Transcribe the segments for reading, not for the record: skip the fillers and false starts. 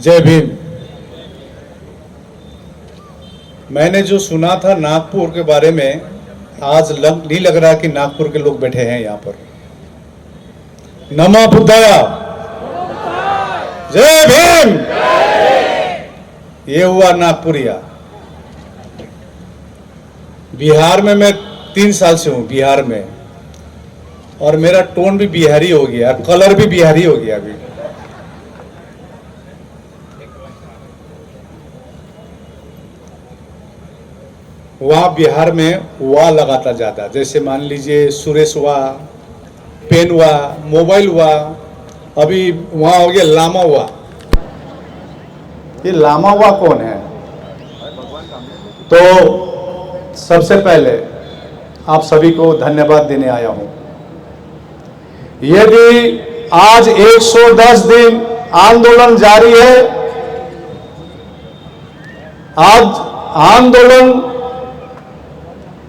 जय भीम। मैंने जो सुना था नागपुर के बारे में, आज नहीं लग रहा कि नागपुर के लोग बैठे हैं यहाँ पर। नमो बुद्धाया, जय भीम। ये हुआ नागपुरिया। बिहार में मैं 3 साल से हूँ बिहार में, और मेरा टोन भी बिहारी हो गया, कलर भी बिहारी हो गया अभी। वहाँ बिहार में वाह लगाता ज़्यादा, जैसे मान लीजिए सुरेश वाह, पेन वाह, मोबाइल वाह। अभी वहाँ हो गया लामा वाह। ये लामा वाह कौन है? तो सबसे पहले आप सभी को धन्यवाद देने आया हूँ। यदि आज 110 दिन आंदोलन जारी है, आज आंदोलन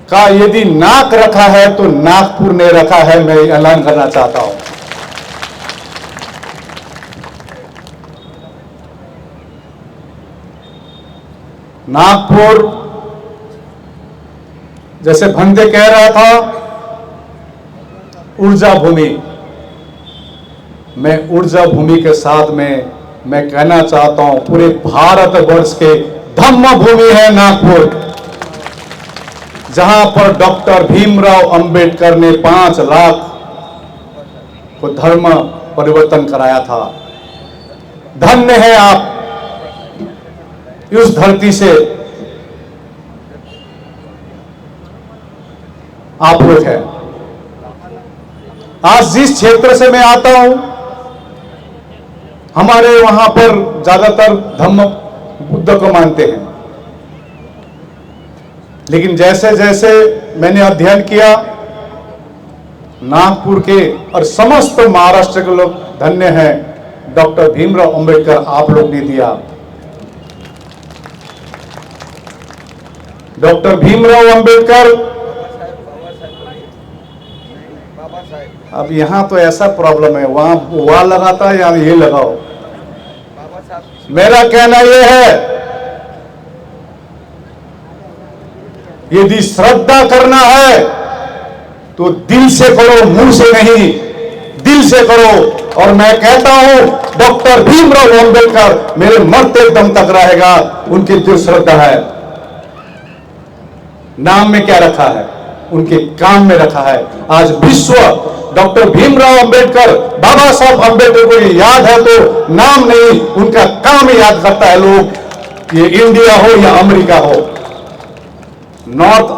का यदि नाक रखा है तो नागपुर ने रखा है, मैं ऐलान करना चाहता हूं। नागपुर, जैसे भंते कह रहा था, ऊर्जा भूमि। मैं ऊर्जा भूमि के साथ में मैं कहना चाहता हूं, पूरे भारतवर्ष के धम्म भूमि है नागपुर, जहां पर डॉक्टर भीमराव अंबेडकर ने 5 लाख को धर्म परिवर्तन कराया था। धन्य है आप, इस धरती से आप लोग हैं। आज जिस क्षेत्र से मैं आता हूं, हमारे वहां पर ज्यादातर धम्म बुद्ध को मानते हैं, लेकिन जैसे जैसे मैंने अध्ययन किया, नागपुर के और समस्त महाराष्ट्र के लोग धन्य हैं, डॉक्टर भीमराव अंबेडकर आप लोग ने दिया। डॉक्टर भीमराव अंबेडकर, अब यहां तो ऐसा प्रॉब्लम है, वहां वहां लगाता है, यहां ये लगाओ। मेरा कहना यह है, यदि श्रद्धा करना है तो दिल से करो, मुंह से नहीं, दिल से करो। और मैं कहता हूं, डॉक्टर भीमराव अंबेडकर मेरे मरते दम तक रहेगा, उनकी जो श्रद्धा है। नाम में क्या रखा है? उनके काम में रखा है। आज विश्व डॉक्टर भीमराव अंबेडकर, बाबा साहब अंबेडकर को याद है तो नाम नहीं, उनका काम याद करता है लोग। ये इंडिया हो या अमेरिका हो, नॉर्थ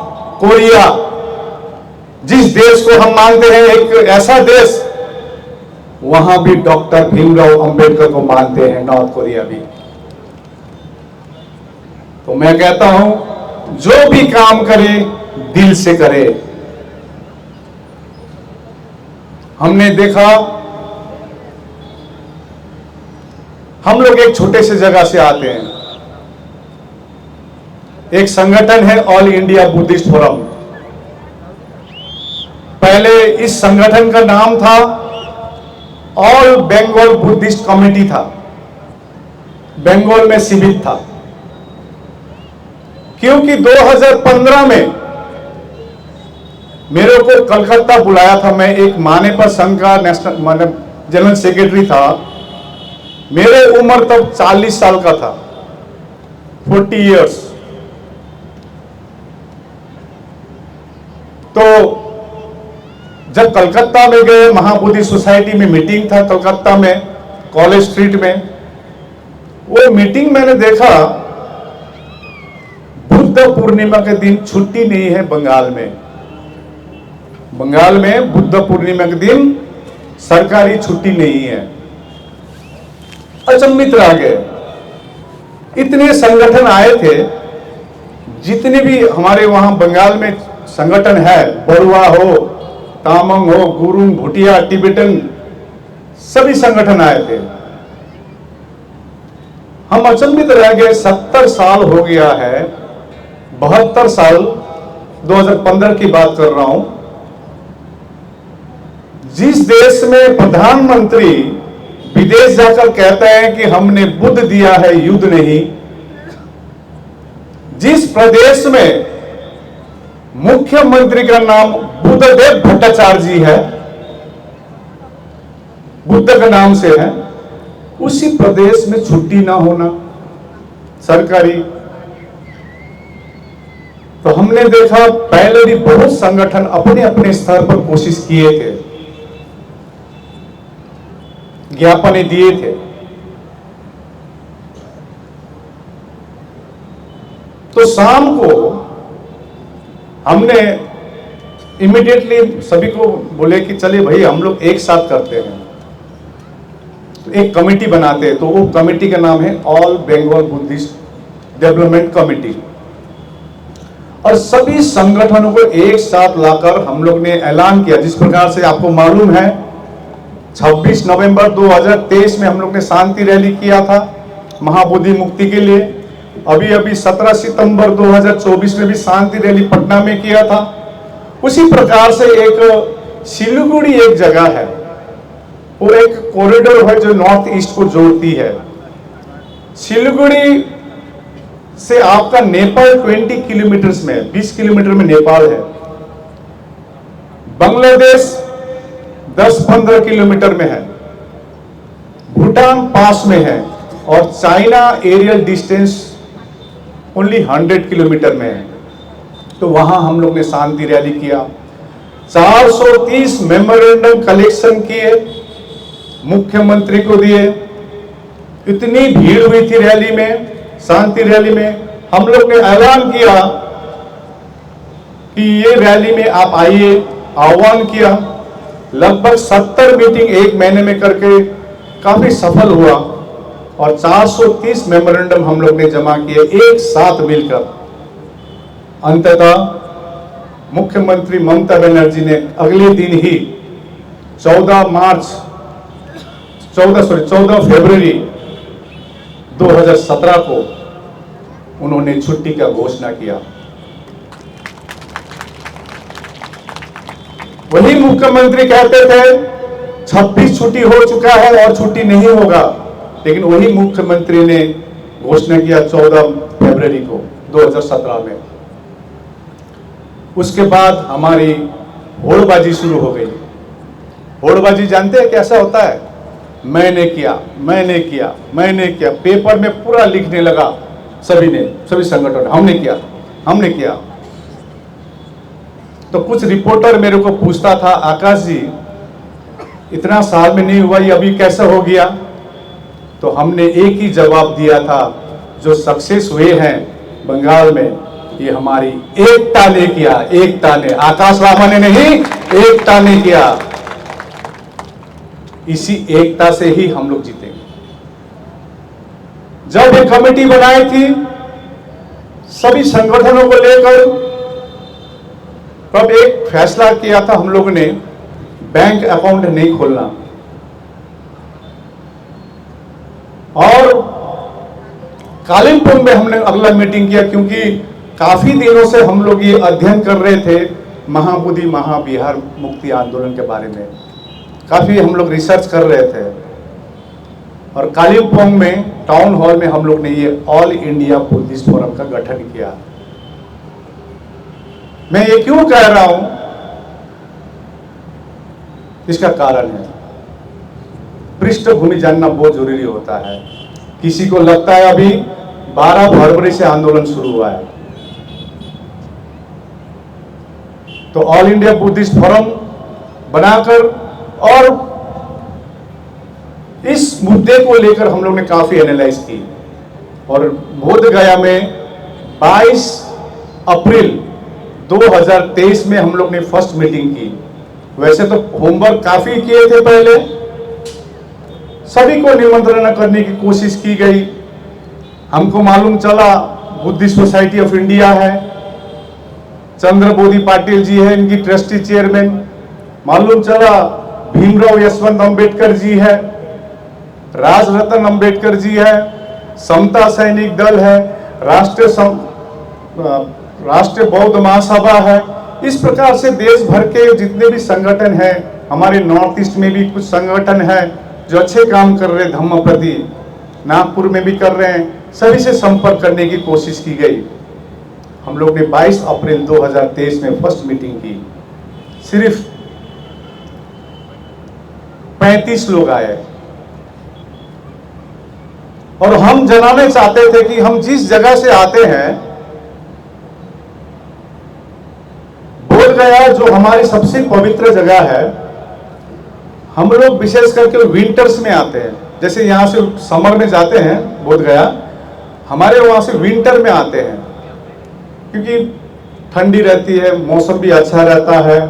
कोरिया, जिस देश को हम मानते हैं एक ऐसा देश, वहां भी डॉक्टर भीमराव अंबेडकर को मानते हैं, नॉर्थ कोरिया भी। तो मैं कहता हूं, जो भी काम करे दिल से करे। हमने देखा, हम लोग एक छोटे से जगह से आते हैं, एक संगठन है ऑल इंडिया बुद्धिस्ट फोरम। पहले इस संगठन का नाम था ऑल बंगाल बुद्धिस्ट कमेटी था, बंगाल में सीमित था, क्योंकि 2015 में मेरे को कलकत्ता बुलाया था। मैं एक मानेपर संघ का नेशनल जनरल सेक्रेटरी था। मेरे उम्र तब 40 साल का था, 40 इयर्स। तो जब कलकत्ता में गए, महाबोधि सोसाइटी में मीटिंग था कलकत्ता में, कॉलेज स्ट्रीट में। वो मीटिंग मैंने देखा, बुद्ध पूर्णिमा के दिन छुट्टी नहीं है बंगाल में। बंगाल में बुद्ध पूर्णिमा के दिन सरकारी छुट्टी नहीं है। अचंभित रह गए। इतने संगठन आए थे, जितने भी हमारे वहां बंगाल में संगठन है, बरुआ हो, तामंग हो, गुरुंग, भूटिया, टिबेटन, सभी संगठन आए थे। हम अचंभित रह गए। 70 साल हो गया है, 72 साल, 2015 की बात कर रहा हूं, जिस देश में प्रधानमंत्री विदेश जाकर कहते हैं कि हमने बुद्ध दिया है, युद्ध नहीं। जिस प्रदेश में मुख्यमंत्री का नाम बुद्धदेव भट्टाचार्य जी है, बुद्ध के नाम से है, उसी प्रदेश में छुट्टी ना होना सरकारी। तो हमने देखा पहले भी बहुत संगठन अपने अपने स्तर पर कोशिश किए थे, ज्ञापन दिए थे। तो शाम को हमने इमीडिएटली सभी को बोले कि चले भाई हम लोग एक साथ करते हैं, तो एक कमेटी बनाते हैं। तो वो कमेटी का नाम है all Bengal Buddhist development committee. और सभी संगठनों को एक साथ लाकर हम लोग ने ऐलान किया, जिस प्रकार से आपको मालूम है 26 नवंबर 2023 में हम लोग ने शांति रैली किया था महाबोधि मुक्ति के लिए। अभी अभी 17 सितंबर 2024 में भी शांति रैली पटना में किया था। उसी प्रकार से एक सिलीगुड़ी एक जगह है, वो एक कॉरिडोर है जो नॉर्थ ईस्ट को जोड़ती है। सिलीगुड़ी से आपका नेपाल 20 किलोमीटर में, 20 किलोमीटर में नेपाल है। बांग्लादेश 10-15 किलोमीटर में है, भूटान पास में है, और China aerial distance only 100 kilometre में है। तो वहां हम लोग ने शांति रैली किया, 430 मेमोरेंडम कलेक्शन किए, मुख्यमंत्री को दिए। इतनी भीड़ हुई थी रैली में, शांति रैली में। हम लोग ने ऐलान किया कि ये रैली में आप आइए, आह्वान किया। लगभग 70 मीटिंग एक महीने में करके काफी सफल हुआ, और 430 मेमोरेंडम हम लोग ने जमा किए एक साथ मिलकर। अंततः मुख्यमंत्री ममता बनर्जी ने अगले दिन ही 14 फरवरी 2017 को उन्होंने छुट्टी का घोषणा किया। वही मुख्यमंत्री कहते थे 26 छुट्टी हो चुका है और छुट्टी नहीं होगा, लेकिन वही मुख्यमंत्री ने घोषणा किया 14 फरवरी को 2017 में। उसके बाद हमारी होड़बाजी शुरू हो गई। होड़बाजी जानते हैं कैसा होता है? मैंने किया, मैंने किया, मैंने किया, पेपर में पूरा लिखने लगा सभी ने, सभी संगठन, हमने किया, हमने किया। तो कुछ रिपोर्टर मेरे को पूछता था, आकाश जी इतना साल में नहीं हुआ, ये अभी कैसे हो गया? तो हमने एक ही जवाब दिया था, जो सक्सेस हुए हैं बंगाल में, ये हमारी एकता ने किया, एकता ने, आकाश रामा ने नहीं, एकता ने किया। इसी एकता से ही हम लोग जीतेंगे। जब एक कमेटी बनाई थी सभी संगठनों को लेकर, तब एक फैसला किया था हम लोगों ने, बैंक अकाउंट नहीं खोलना। और कालिम्पोंग में हमने अगला मीटिंग किया, क्योंकि काफी दिनों से हम लोग ये अध्ययन कर रहे थे महाबोधि महाविहार मुक्ति आंदोलन के बारे में, काफी हम लोग रिसर्च कर रहे थे। और कालिम्पोंग में टाउन हॉल में हम लोग ने ये ऑल इंडिया बुद्धिस्ट फोरम का गठन किया। मैं ये क्यों कह रहा हूं, इसका कारण है, पृष्ठभूमि जानना बहुत जरूरी होता है। किसी को लगता है अभी 12 फरवरी से आंदोलन शुरू हुआ है, तो ऑल इंडिया बुद्धिस्ट फोरम बनाकर और इस मुद्दे को लेकर हम लोग ने काफी एनालाइज की। और बोध गया में 22 अप्रैल 2023 में हम लोग ने फर्स्ट मीटिंग की। वैसे तो होमवर्क काफी किए थे पहले, सभी को निमंत्रण करने की कोशिश की गई। हमको मालूम चला बुद्धिस्ट सोसाइटी ऑफ इंडिया है, चंद्रबोधि पाटिल जी है इनकी ट्रस्टी चेयरमैन, मालूम चला भीमराव यशवंत अंबेडकर जी है, राजरत्न अंबेडकर जी है, समता सैनिक दल है, राष्ट्रीय बौद्ध महासभा है। इस प्रकार से देश भर के जितने भी संगठन हैं, हमारे नॉर्थ ईस्ट में भी कुछ संगठन हैं, जो अच्छे काम कर रहे धम्म प्रति, नागपुर में भी कर रहे हैं, सभी से संपर्क करने की कोशिश की गई। हम लोग ने 22 अप्रैल 2023 में फर्स्ट मीटिंग की। सिर्फ 35 लोग आए और हम जनाने चाहते थे कि हम जिस जगह से आते हैं, बोध गया जो हमारी सबसे पवित्र जगह है, हम लोग विशेष करके विंटर्स में आते हैं। जैसे यहाँ से समर में जाते हैं बोध गया, हमारे वहां से विंटर में आते हैं क्योंकि ठंडी रहती है, मौसम भी अच्छा रहता है।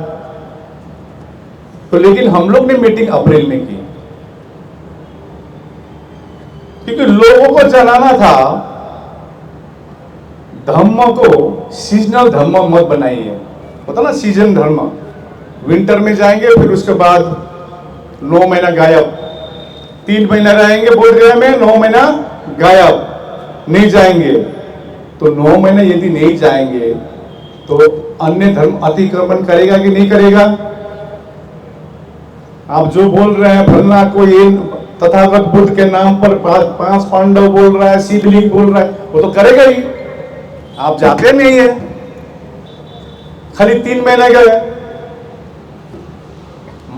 तो लेकिन हम लोग ने मीटिंग अप्रैल में की क्योंकि लोगों को जनाना था धम्म को सीजनल धम्म मत बनाइए। पता ना, सीजन धर्म, विंटर में जाएंगे फिर उसके बाद 9 महीना गायब, 3 महीना रहेंगे बोध गया में, 9 महीना गायब, नहीं जाएंगे। तो 9 महीने यदि नहीं जाएंगे तो अन्य धर्म अतिक्रमण करेगा कि नहीं करेगा? आप जो बोल रहे हैं फलना कोई तथागत बुद्ध के नाम पर 5 पांडव बोल रहा है, शिवलिंग बोल रहा है, वो तो करेगा ही। आप जाते नहीं है, खाली 3 महीने गए।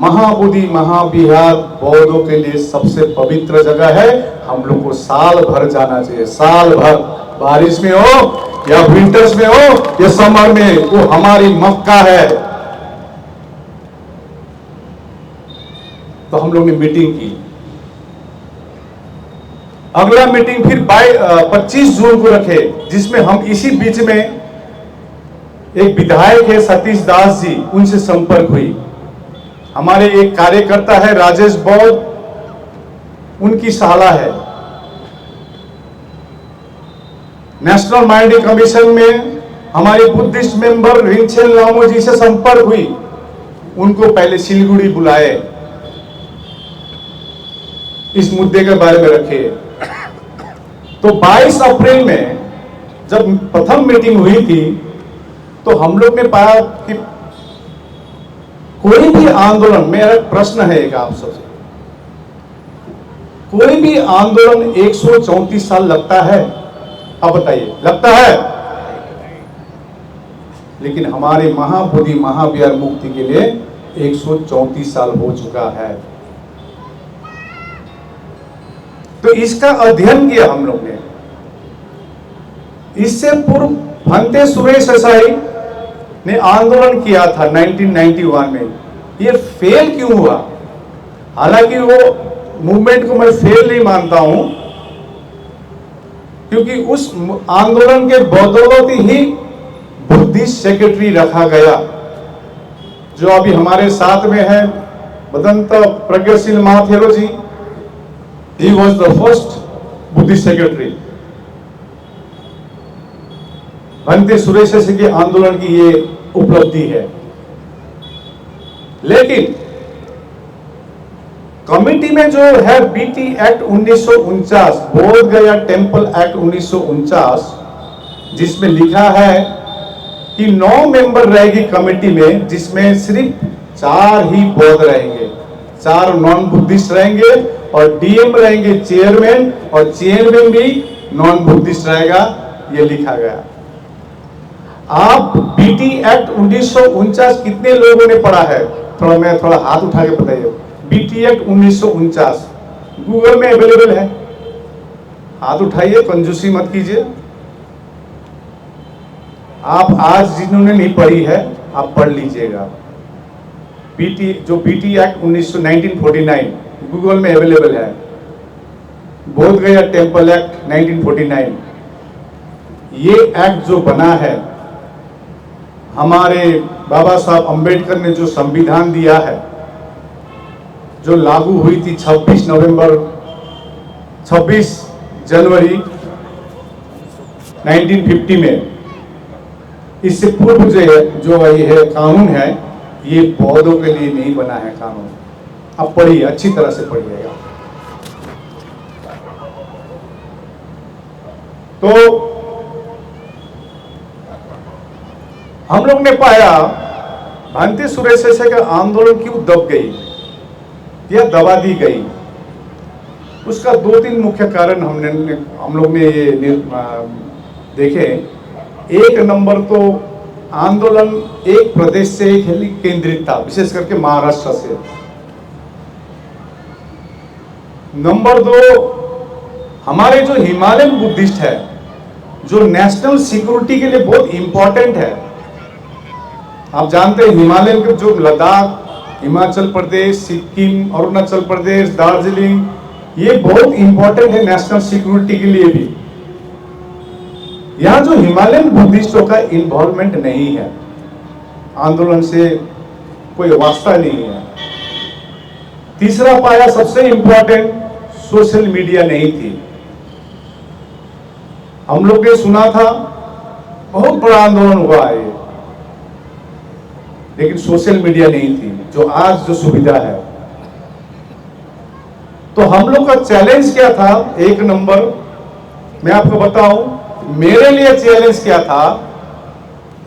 महाबोधि महाविहार बौद्धों के लिए सबसे पवित्र जगह है। हम लोग को साल भर जाना चाहिए, साल भर, बारिश में हो या विंटर्स में हो या समर में, वो हमारी मक्का है। तो हम लोग ने मीटिंग की। अगला मीटिंग फिर 25 जून को रखे, जिसमें हम इसी बीच में एक विधायक है सतीश दास जी, उनसे संपर्क हुई। हमारे एक कार्यकर्ता है राजेश बौद्ध, उनकी साला है। नेशनल माइंडिंग कमीशन में हमारी बुद्धिस्ट मेंबर रिंचेल लामो जी से संपर्क हुई, उनको पहले सिलीगुड़ी बुलाए, इस मुद्दे के बारे में रखे। तो 22 अप्रैल में जब प्रथम मीटिंग हुई थी तो हम लोग ने पाया कि कोई भी आंदोलन, मेरा प्रश्न है एक आप सबसे, कोई भी आंदोलन 134 साल लगता है? अब बताइए, लगता है? लेकिन हमारे महाबोधि महाविहार मुक्ति के लिए 134 साल हो चुका है। तो इसका अध्ययन किया हम लोग ने। इससे पूर्व भंते सुरेश देसाई ने आंदोलन किया था 1991 में। ये फेल क्यों हुआ? हालांकि वो मूवमेंट को मैं फेल नहीं मानता हूं, क्योंकि उस आंदोलन के बदौलत ही बुद्धिस्ट सेक्रेटरी रखा गया, जो अभी हमारे साथ में है, Bhadant Pragyasheel Mahathero ji. He was the first Buddhist secretary. Bhante Suresh Desai के आंदोलन की ये उपलब्धि है। लेकिन कमिटी में जो है बीटी एक्ट 1949, बोध गया टेम्पल एक्ट 1949, जिसमें लिखा है कि 9 मेंबर रहेगी कमिटी में, जिसमें सिर्फ 4 ही बौद्ध रहेंगे, 4 नॉन बुद्धिस्ट रहेंगे और डीएम रहेंगे चेयरमैन, और चेयरमैन भी नॉन बुद्धिस्ट रहेगा, ये लिखा गया। आप बीटी एक्ट 1949 कितने लोगों ने पढ़ा है? थोड़ा हाथ उठा के बताइए। बीटी एक्ट 1949 गूगल में अवेलेबल है, हाथ उठाइए, कंजूसी मत कीजिए। आप आज जिन्होंने नहीं पढ़ी है, आप पढ़ लीजिएगा। बीटी एक्ट 1949 गूगल में अवेलेबल है। बोध गया टेम्पल एक्ट 1949, ये एक्ट जो बना है, हमारे बाबा साहब अंबेडकर ने जो संविधान दिया है, जो लागू हुई थी 26 जनवरी 1950 में, इससे पूर्व जो ये है कानून है, ये बौद्धों के लिए नहीं बना है कानून। अब पढ़िए, अच्छी तरह से पढ़िएगा। तो हम लोग ने पाया भंते सुरेश देसाई का आंदोलन क्यों दब गई या दबा दी गई। उसका 2-3 मुख्य कारण हम लोग ने ये देखे। एक नंबर तो आंदोलन एक प्रदेश से ही केंद्रित था, विशेष करके महाराष्ट्र से। नंबर 2, हमारे जो हिमालयन बुद्धिस्ट है, जो नेशनल सिक्योरिटी के लिए बहुत इंपॉर्टेंट है। आप जानते हैं हिमालयन के जो लद्दाख, हिमाचल प्रदेश, सिक्किम, अरुणाचल प्रदेश, दार्जिलिंग, ये बहुत इंपॉर्टेंट है नेशनल सिक्योरिटी के लिए भी। यहां जो हिमालयन बुद्धिस्टों का इन्वॉल्वमेंट नहीं है, आंदोलन से कोई वास्ता नहीं है। तीसरा पाया सबसे इंपॉर्टेंट, सोशल मीडिया नहीं थी। हम लोग ने सुना था बहुत बड़ा आंदोलन हुआ है, लेकिन सोशल मीडिया नहीं थी, जो आज जो सुविधा है। तो हम लोग का चैलेंज क्या था? एक नंबर मैं आपको बताऊं, मेरे लिए चैलेंज क्या था?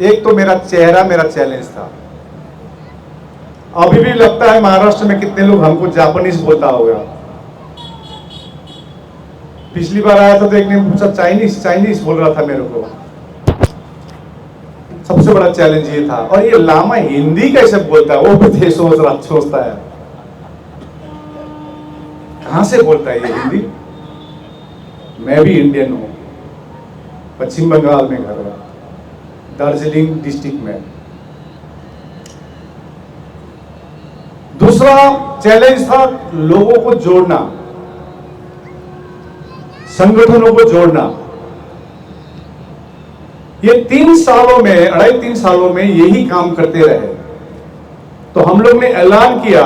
एक तो मेरा चेहरा मेरा चैलेंज था। अभी भी लगता है महाराष्ट्र में कितने लोग हमको जापानीज बोलता होगा। पिछली बार आया था तो एक ने पूछा चाइनीज बोल रहा था मेरे को। सबसे बड़ा चैलेंज ये था। और ये लामा हिंदी कैसे बोलता है, वो भी सोचता है कहां से बोलता है ये हिंदी। मैं भी इंडियन हूं, पश्चिम बंगाल में घर है, दार्जिलिंग डिस्ट्रिक्ट में। दूसरा चैलेंज था लोगों को जोड़ना, संगठनों को जोड़ना। ये 3 सालों में, 2.5-3 सालों में यही काम करते रहे। तो हम लोग ने ऐलान किया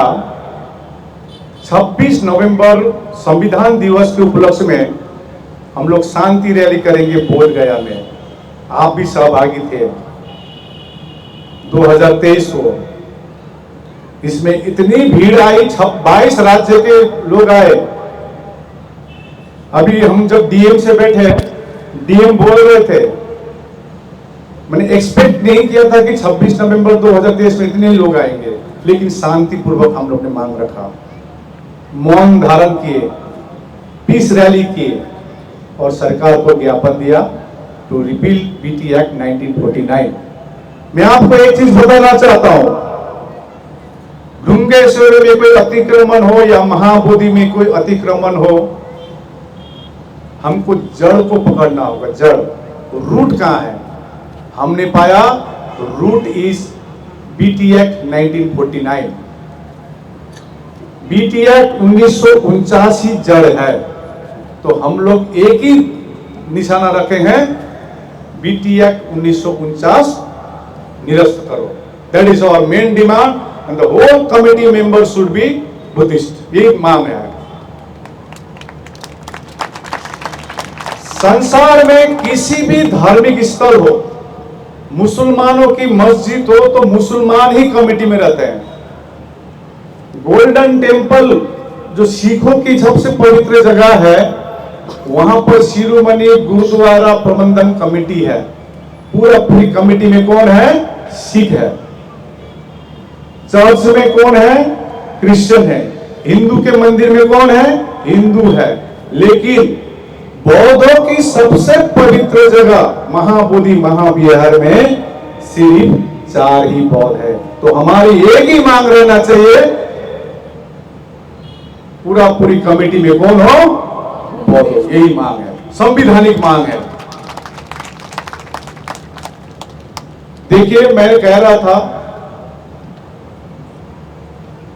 26 नवंबर संविधान दिवस के उपलक्ष्य में हम लोग शांति रैली करेंगे बोध गया में। आप भी सहभागी थे 2023 को। इसमें इतनी भीड़ आई, 22 राज्य के लोग आए। अभी हम जब डीएम से बैठे, डीएम बोल रहे थे, मैंने एक्सपेक्ट नहीं किया था कि 26 नवंबर 2023 में इतने लोग आएंगे, लेकिन शांतिपूर्वक हम लोग ने मांग रखा, मौन धारण किए, पीस रैली किए और सरकार को ज्ञापन दिया टू रिपील बीटी एक्ट 1949। मैं आपको एक चीज बताना चाहता हूं, डुंगेश्वर में कोई अतिक्रमण हो या महाबोधि में कोई अतिक्रमण हो, हमको जड़ को पकड़ना होगा। जड़, रूट कहां है? हमने पाया root is BT Act 1949। BT Act 1949 ही जड़ है। तो हम लोग एक ही निशाना रखे हैं, बीटी एक्ट 1949 निरस्त करो। That is our main demand and the whole committee member should be Buddhist. ये मांग है। संसार में किसी भी धार्मिक स्थल हो, मुसलमानों की मस्जिद हो तो मुसलमान ही कमेटी में रहते हैं। गोल्डन टेम्पल जो सिखों की सबसे पवित्र जगह है, वहां पर शिरोमणि गुरुद्वारा प्रबंधन कमेटी है। पूरी कमेटी में कौन है? सिख है। चर्च में कौन है? क्रिश्चियन है। हिंदू के मंदिर में कौन है? हिंदू है। लेकिन बौद्धों की सबसे पवित्र जगह महाबोधि महाविहार में सिर्फ 4 ही बौद्ध है। तो हमारी एक ही मांग रहना चाहिए, पूरी कमेटी में कौन हो? बौद्ध। यही मांग है, संवैधानिक मांग है। देखिए, मैं कह रहा था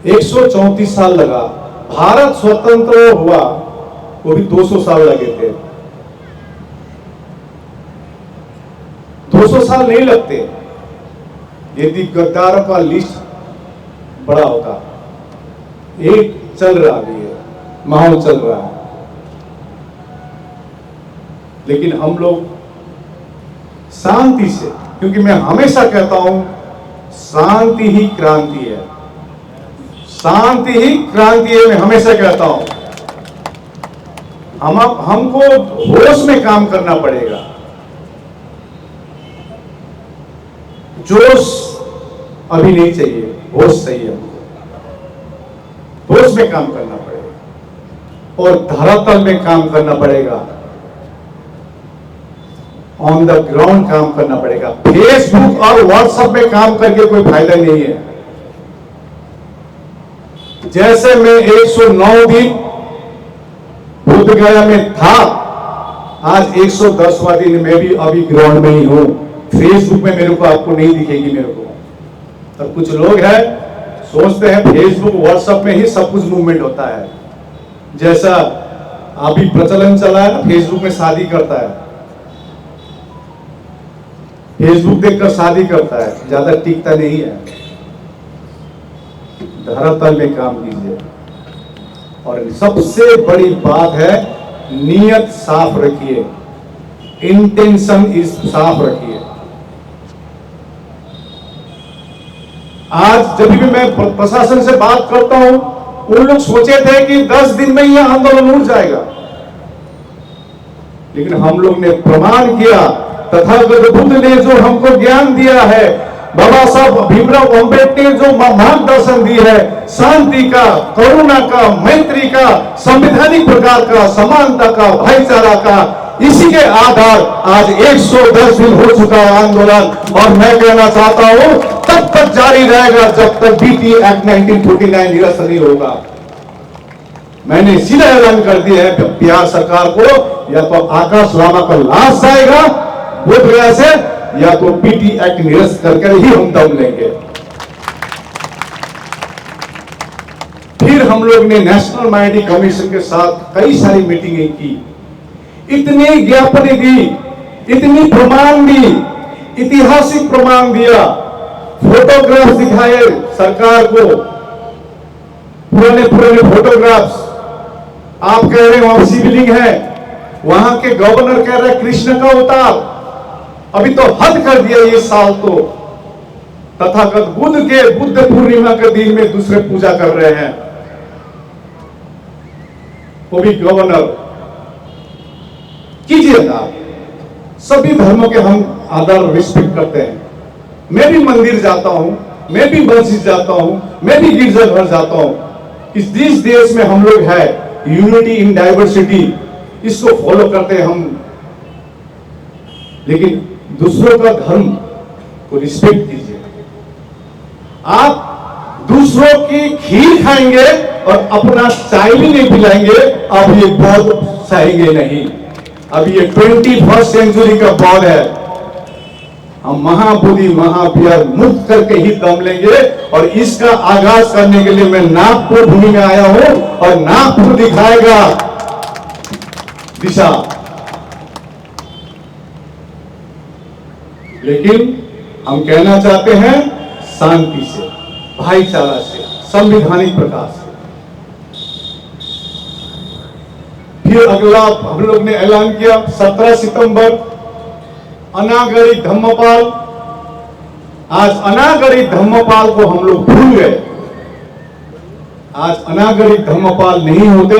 134 साल लगा। भारत स्वतंत्र हुआ वो भी 200 साल लगे थे। 200 साल नहीं लगते यदि गद्दारों का लिस्ट बड़ा होता। एक चल रहा भी है, माहौल चल रहा है, लेकिन हम लोग शांति से, क्योंकि मैं हमेशा कहता हूं शांति ही क्रांति है, शांति ही क्रांति है। मैं हमेशा कहता हूं हमको होश में काम करना पड़ेगा। जोश अभी नहीं चाहिए, होश चाहिए। हमको होश में काम करना पड़ेगा। और धरातल में काम करना पड़ेगा, ऑन द ग्राउंड काम करना पड़ेगा। फेसबुक और व्हाट्सएप में काम करके कोई फायदा नहीं है। जैसे मैं 109 दिन बोधगया में था, आज 110वां दिन मैं भी अभी ग्राउंड में ही हूं। फेसबुक में मेरे को आपको नहीं दिखेगी मेरे को। और कुछ लोग हैं सोचते हैं फेसबुक व्हाट्सएप में ही सब कुछ मूवमेंट होता है। जैसा अभी प्रचलन चला है ना, फेसबुक में शादी करता है, फेसबुक देखकर शादी करता है, ज्यादा टिकता नहीं है। धरातल में काम कीजिए। और सबसे बड़ी बात है, नियत साफ रखिए, इंटेंशन इस साफ रखिए। आज जब भी मैं प्रशासन से बात करता हूं, उन लोग सोचे थे कि 10 दिन में यह आंदोलन उठ जाएगा, लेकिन हम लोग ने प्रमाण किया, तथागत बुद्ध ने जो हमको ज्ञान दिया है, बाबा साहब भीमराव अम्बेडकर ने जो मार्गदर्शन दी है, शांति का, करुणा का, मैत्री का, संवैधानिक प्रकार का, समानता का, भाईचारा का, इसी के आधार आज 110 दिन हो चुका है आंदोलन। और मैं कहना चाहता हूं तब तक जारी रहेगा जब तक बीटी एक्ट 1949 निरस्त नहीं होगा। मैंने सीधा ऐलान कर दिया है बिहार सरकार को, या तो आकाश लामा का लाश आएगा बोधगया से, या तो पीटी एक्ट निरस्त करके ही हम दम लेंगे। फिर हम लोग ने नेशनल माइनॉरिटी कमीशन के साथ कई सारी मीटिंगें की, इतनी ज्ञापन दी, इतनी प्रमाण दी, ऐतिहासिक प्रमाण दिया, फोटोग्राफ्स दिखाए सरकार को, पुराने फोटोग्राफ्स। आप कह रहे हैं वहां शिवलिंग है, वहां के गवर्नर कह रहे हैं कृष्ण का अवतार। अभी तो हद कर दिया ये साल तो, तथागत बुद्ध के बुद्ध पूर्णिमा के दिन में दूसरे पूजा कर रहे हैं, वो भी गवर्नर। कीजिएगा, सभी धर्मों के हम आदर रिस्पेक्ट करते हैं। मैं भी मंदिर जाता हूं, मैं भी मस्जिद जाता हूं, मैं भी गिरजाघर जाता हूं। इस देश में हम लोग है यूनिटी इन डाइवर्सिटी, इसको फॉलो करते हैं हम। लेकिन दूसरों का धर्म को रिस्पेक्ट कीजिए। आप दूसरों की खीर खाएंगे और अपना चाय भी नहीं पिलाएंगे, अब ये बहुत सहेंगे नहीं। अब ये 21st सेंचुरी का बौद्ध है। हम महाबोधि महावीर मुक्त करके ही दम लेंगे। और इसका आगाज करने के लिए मैं नागपुर भूमि में आया हूं, और नागपुर दिखाएगा दिशा। लेकिन हम कहना चाहते हैं शांति से, भाईचारा से, संवैधानिक प्रकार से। फिर अगला हम लोग ने ऐलान किया 17 सितंबर अनागरी धम्मपाल। आज अनागरी धम्मपाल को हम लोग भूल गए। आज अनागरी धम्मपाल नहीं होते,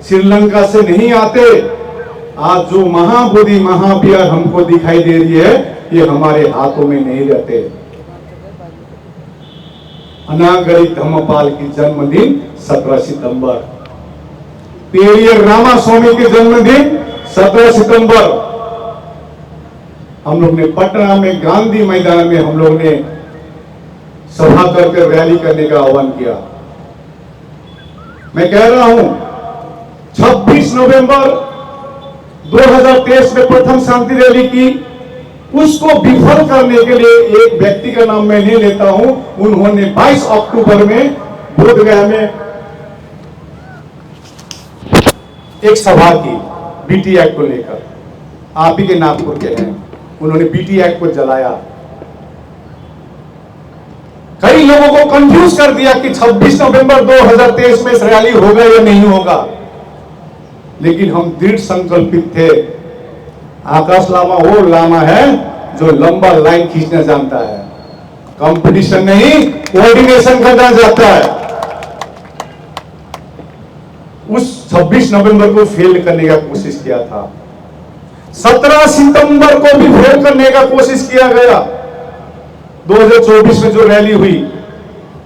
श्रीलंका से नहीं आते। आज जो महाबोधि महावीर हमको दिखाई दे रही है, ये हमारे हाथों में नहीं रहते। अनागरी धम्मपाल की जन्मदिन 17 सितंबर, पेरियर रामास्वामी के जन्मदिन 17 सितंबर। हम लोग ने पटना में गांधी मैदान में हम लोग ने सभा करके रैली करने का आह्वान किया। मैं कह रहा हूं 26 नवंबर 2023 में प्रथम शांति रैली की, उसको विफल करने के लिए एक व्यक्ति का नाम मैं नहीं लेता हूं, उन्होंने 22 अक्टूबर में बोधगया में एक सभा की बीटी एक्ट को लेकर। आप ही के नागपुर के हैं, उन्होंने बीटी एक्ट को जलाया। कई लोगों को कंफ्यूज कर दिया कि 26 नवंबर 2023 में इस रैली होगा या नहीं होगा। लेकिन हम दृढ़ संकल्पित थे। आकाश लामा वो लामा है जो लंबा लाइन खींचना जानता है, कंपटीशन नहीं कोऑर्डिनेशन करना जानता है। उस 26 नवंबर को फेल करने का कोशिश किया था। 17 सितंबर को भी फेल करने का कोशिश किया गया। 2024 में जो रैली हुई,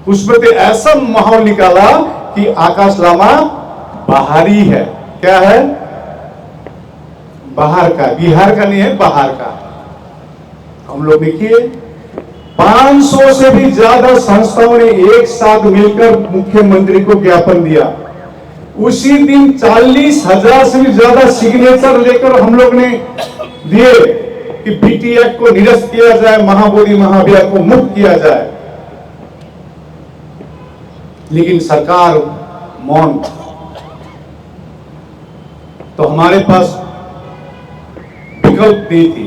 उसमें तो ऐसा माहौल निकाला कि आकाश लामा बाहरी है। क्या है? बाहर का, बिहार का नहीं है, बाहर का। हम लोग देखिए 500 से भी ज्यादा संस्थाओं ने एक साथ मिलकर मुख्यमंत्री को ज्ञापन दिया। उसी दिन 40,000 से भी ज्यादा सिग्नेचर लेकर हम लोग ने दिए कि बीटी एक्ट को निरस्त किया जाए, महाबोधि महाविहार को मुक्त किया जाए। लेकिन सरकार मौन। तो हमारे पास विकल्प नहीं थी,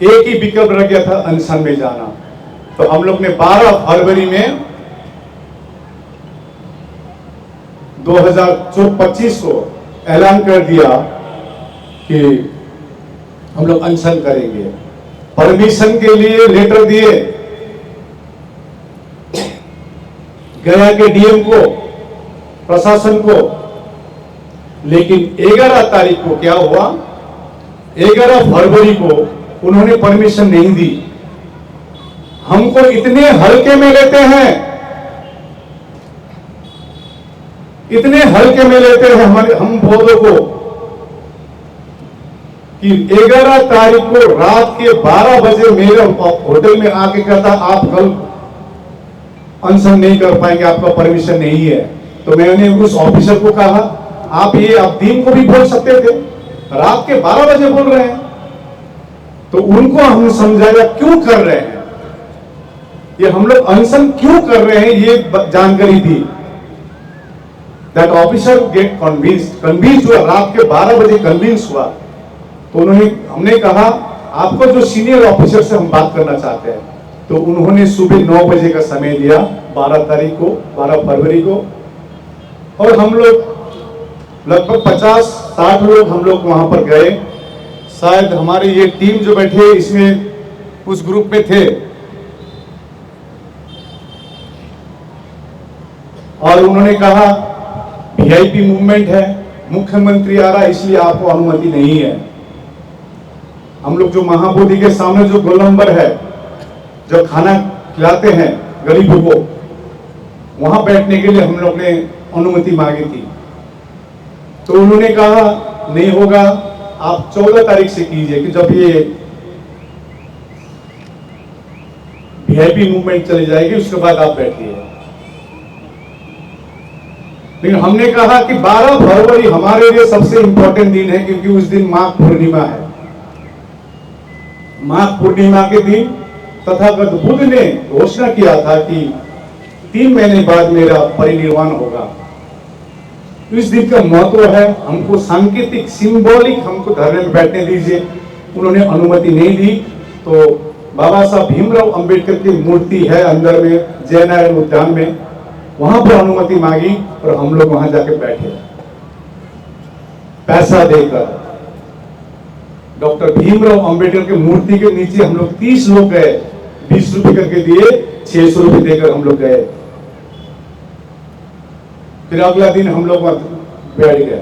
एक ही विकल्प रह गया था, अनशन में जाना। तो हम लोग ने 12 फरवरी में 2025 को ऐलान कर दिया कि हम लोग अनशन करेंगे। परमिशन के लिए लेटर दिए गया के डीएम को, प्रशासन को, लेकिन 11 तारीख को क्या हुआ? 11 फरवरी को उन्होंने परमिशन नहीं दी। हमको इतने हल्के में लेते हैं, इतने हल्के में लेते हैं हमारे हम पौधों को कि 11 तारीख को रात के 12 बजे मेरे होटल में आके कहता आप कल अनशन नहीं कर पाएंगे, आपका परमिशन नहीं है। तो मैंने उस ऑफिसर को कहा आप दिन को भी बोल सकते थे, रात के 12 बजे बोल रहे हैं। तो उनको हमने समझाया क्यों कर रहे हैं, ये हम लोग अनशन क्यों कर रहे हैं, ये जानकारी दी। दैट ऑफिसर गेट कन्विंस्ड हुआ, रात के 12 बजे कन्विंस हुआ। तो हमने कहा आपको जो सीनियर ऑफिसर से हम बात करना चाहते हैं। तो उन्होंने सुबह 9 बजे का समय दिया 12 तारीख को, 12 फरवरी को। और हम लोग लगभग 50-60 लोग हम लोग वहां पर गए। शायद हमारी ये टीम जो बैठे इसमें उस ग्रुप में थे। और उन्होंने कहा वीआईपी मूवमेंट है, मुख्यमंत्री आ रहा है, इसलिए आपको अनुमति नहीं है। हम लोग जो महाबोधि के सामने जो गोलंबर है, जो खाना खिलाते हैं गरीबों को, वहां बैठने के लिए हम लोग ने अनुमति मांगी थी। तो उन्होंने कहा नहीं होगा, आप 14 तारीख से कीजिए कि जब ये वीआईपी मूवमेंट चली जाएगी उसके बाद आप बैठिए। लेकिन हमने कहा कि 12 फरवरी हमारे लिए सबसे इंपॉर्टेंट दिन है, क्योंकि उस दिन माघ पूर्णिमा है। माघ पूर्णिमा के दिन तथागत बुद्ध ने घोषणा किया था कि 3 महीने बाद मेरा परिनिर्वाण होगा। इस दिन का महत्व है, हमको सांकेतिक सिंबॉलिक हमको धरने में बैठने दीजिए। उन्होंने अनुमति नहीं दी। तो बाबा साहब भीमराव अंबेडकर की मूर्ति है अंदर में, जयनारायण उद्यान में, वहां पर अनुमति मांगी और हम लोग वहां जाके बैठे पैसा देकर। डॉक्टर भीमराव अंबेडकर की मूर्ति के नीचे हम लोग 30 लोग गए, 20 रुपए करके दिए, 600 रुपए देकर हम लोग गए। फिर अगला दिन हम लोग बैठ गए।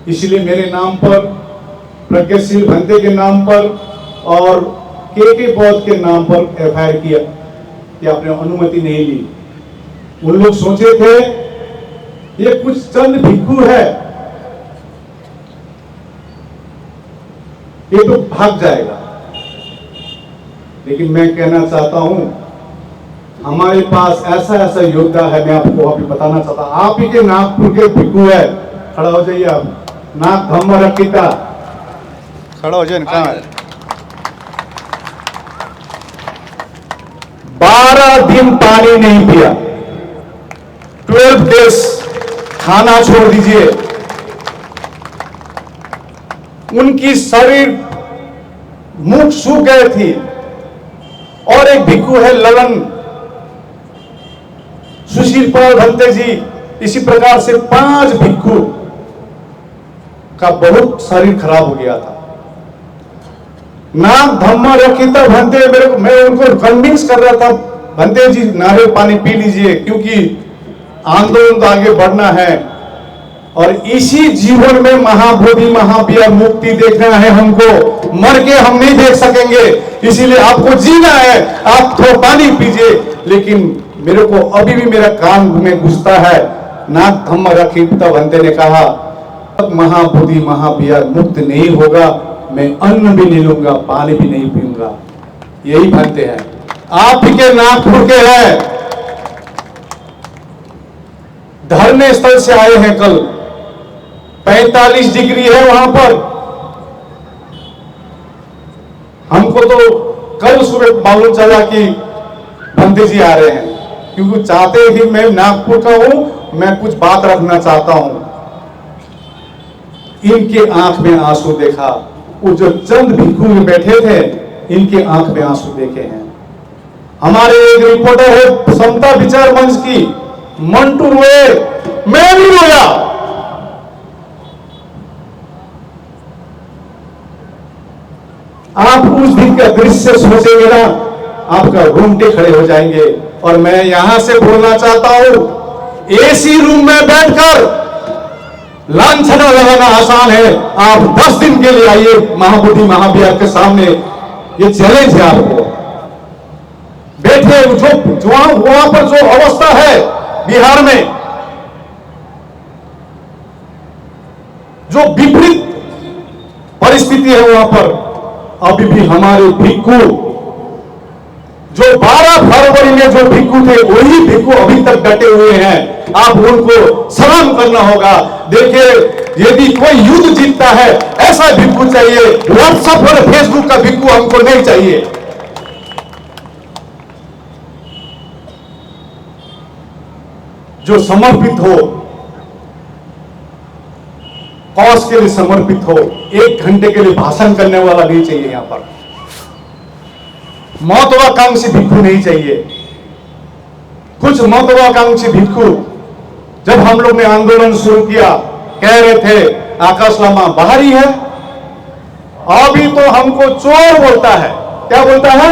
इसलिए मेरे नाम पर, प्रज्ञाशील भंते के नाम पर और के बौद्ध के नाम पर एफआईआर किया कि आपने अनुमति नहीं ली। उन लोग सोचे थे ये कुछ चंद भिक्षु है, ये तो भाग जाएगा। लेकिन मैं कहना चाहता हूं हमारे पास ऐसा ऐसा योद्धा है, मैं आपको अभी बताना चाहता हूं। आप ही के नागपुर के भिक्षु है, खड़ा हो जाइए आप, नाग धम्म रखिता, खड़ा हो जाइए। कहां है? 12 दिन पानी नहीं पिया, 12 डेज खाना छोड़ दीजिए। उनकी शरीर मुख सूख गए थी। और एक भिक्षु है ललन सुशील पाल भंते जी, इसी प्रकार से 5 भिक्षु का बहुत शरीर खराब हो गया था। नाम धम्मा रखिता भंते, मैं उनको कन्विंस कर रहा था, भंते जी नारियल पानी पी लीजिए, क्योंकि आंदोलन आगे बढ़ना है और इसी जीवन में महाबोधि महाविहार मुक्ति देखना है हमको, मर के हम नहीं देख सकेंगे। इसीलिए आपको जीना है, आप थोड़ा पानी पीजिए। लेकिन मेरे को अभी भी मेरा कान में घुसता है, नाक धम्म रखी तब अंते ने कहा, महाबोधि महाबिया मुक्त नहीं होगा, मैं अन्न भी नहीं लूंगा, पानी भी नहीं पीऊंगा। यही भंते हैं, आप ही के नागपुर के हैं, धरने स्थल से आए हैं। कल 45 डिग्री है वहां पर। हमको तो कल सुबह मालूम चला कि भंते जी आ रहे हैं, क्योंकि चाहते ही मैं नागपुर का हूं, मैं कुछ बात रखना चाहता हूं। इनके आंख में आंसू देखा, वो जो चंद भिक्षु में बैठे थे, इनके आंख में आंसू देखे हैं। हमारे एक रिपोर्टर है समता विचार मंच की, मंटू रोए, मैं भी रोया। आप उस दिन का दृश्य सोचेंगे ना, आपका रोंगटे खड़े हो जाएंगे। और मैं यहां से बोलना चाहता हूं, एसी रूम में बैठकर लांछना लगाना आसान है, आप 10 दिन के लिए आइए महाबोधि महाविहार के सामने, ये चैलेंज है आपको। बैठे जो वहां पर जो अवस्था है बिहार में, जो विपरीत परिस्थिति है वहां पर, अभी भी हमारे भिक्षु जो 12 फरवरी में जो भिक्षु थे, वही भिक्षु अभी तक डटे हुए हैं। आप उनको सलाम करना होगा। देखिए, यदि कोई युद्ध जीतता है, ऐसा भिक्षु चाहिए। व्हाट्सएप और फेसबुक का भिक्षु हमको नहीं चाहिए। जो समर्पित हो, कॉज के लिए समर्पित हो, 1 घंटे के लिए भाषण करने वाला नहीं चाहिए। यहां पर महत्वाकांक्षी भिक्षु नहीं चाहिए। कुछ महत्वाकांक्षी भिक्षु जब हम लोग ने आंदोलन शुरू किया, कह रहे थे आकाश लामा बाहरी है, अभी तो हमको चोर बोलता है। क्या बोलता है?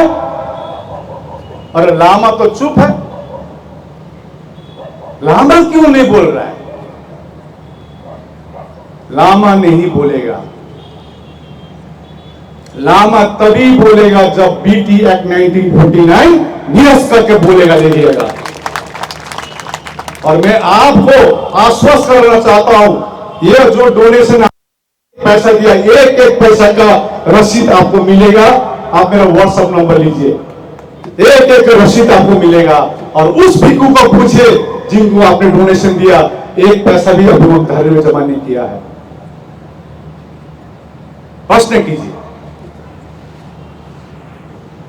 अरे लामा तो चुप है, लामा क्यों नहीं बोल रहा है? लामा नहीं बोलेगा। लामा तभी बोलेगा जब बीटी एक्ट 1949 निरस्त करके बोलेगा, लीजिएगा। और मैं आपको आश्वस्त करना चाहता हूं, यह जो डोनेशन पैसा दिया, एक एक पैसा का रसीद आपको मिलेगा। आप मेरा व्हाट्सएप नंबर लीजिए, एक एक रसीद आपको मिलेगा। और उस भिक्षु को पूछिए जिनको आपने डोनेशन दिया, एक पैसा भी अभी वो घर में जमा नहीं किया है। प्रश्न कीजिए।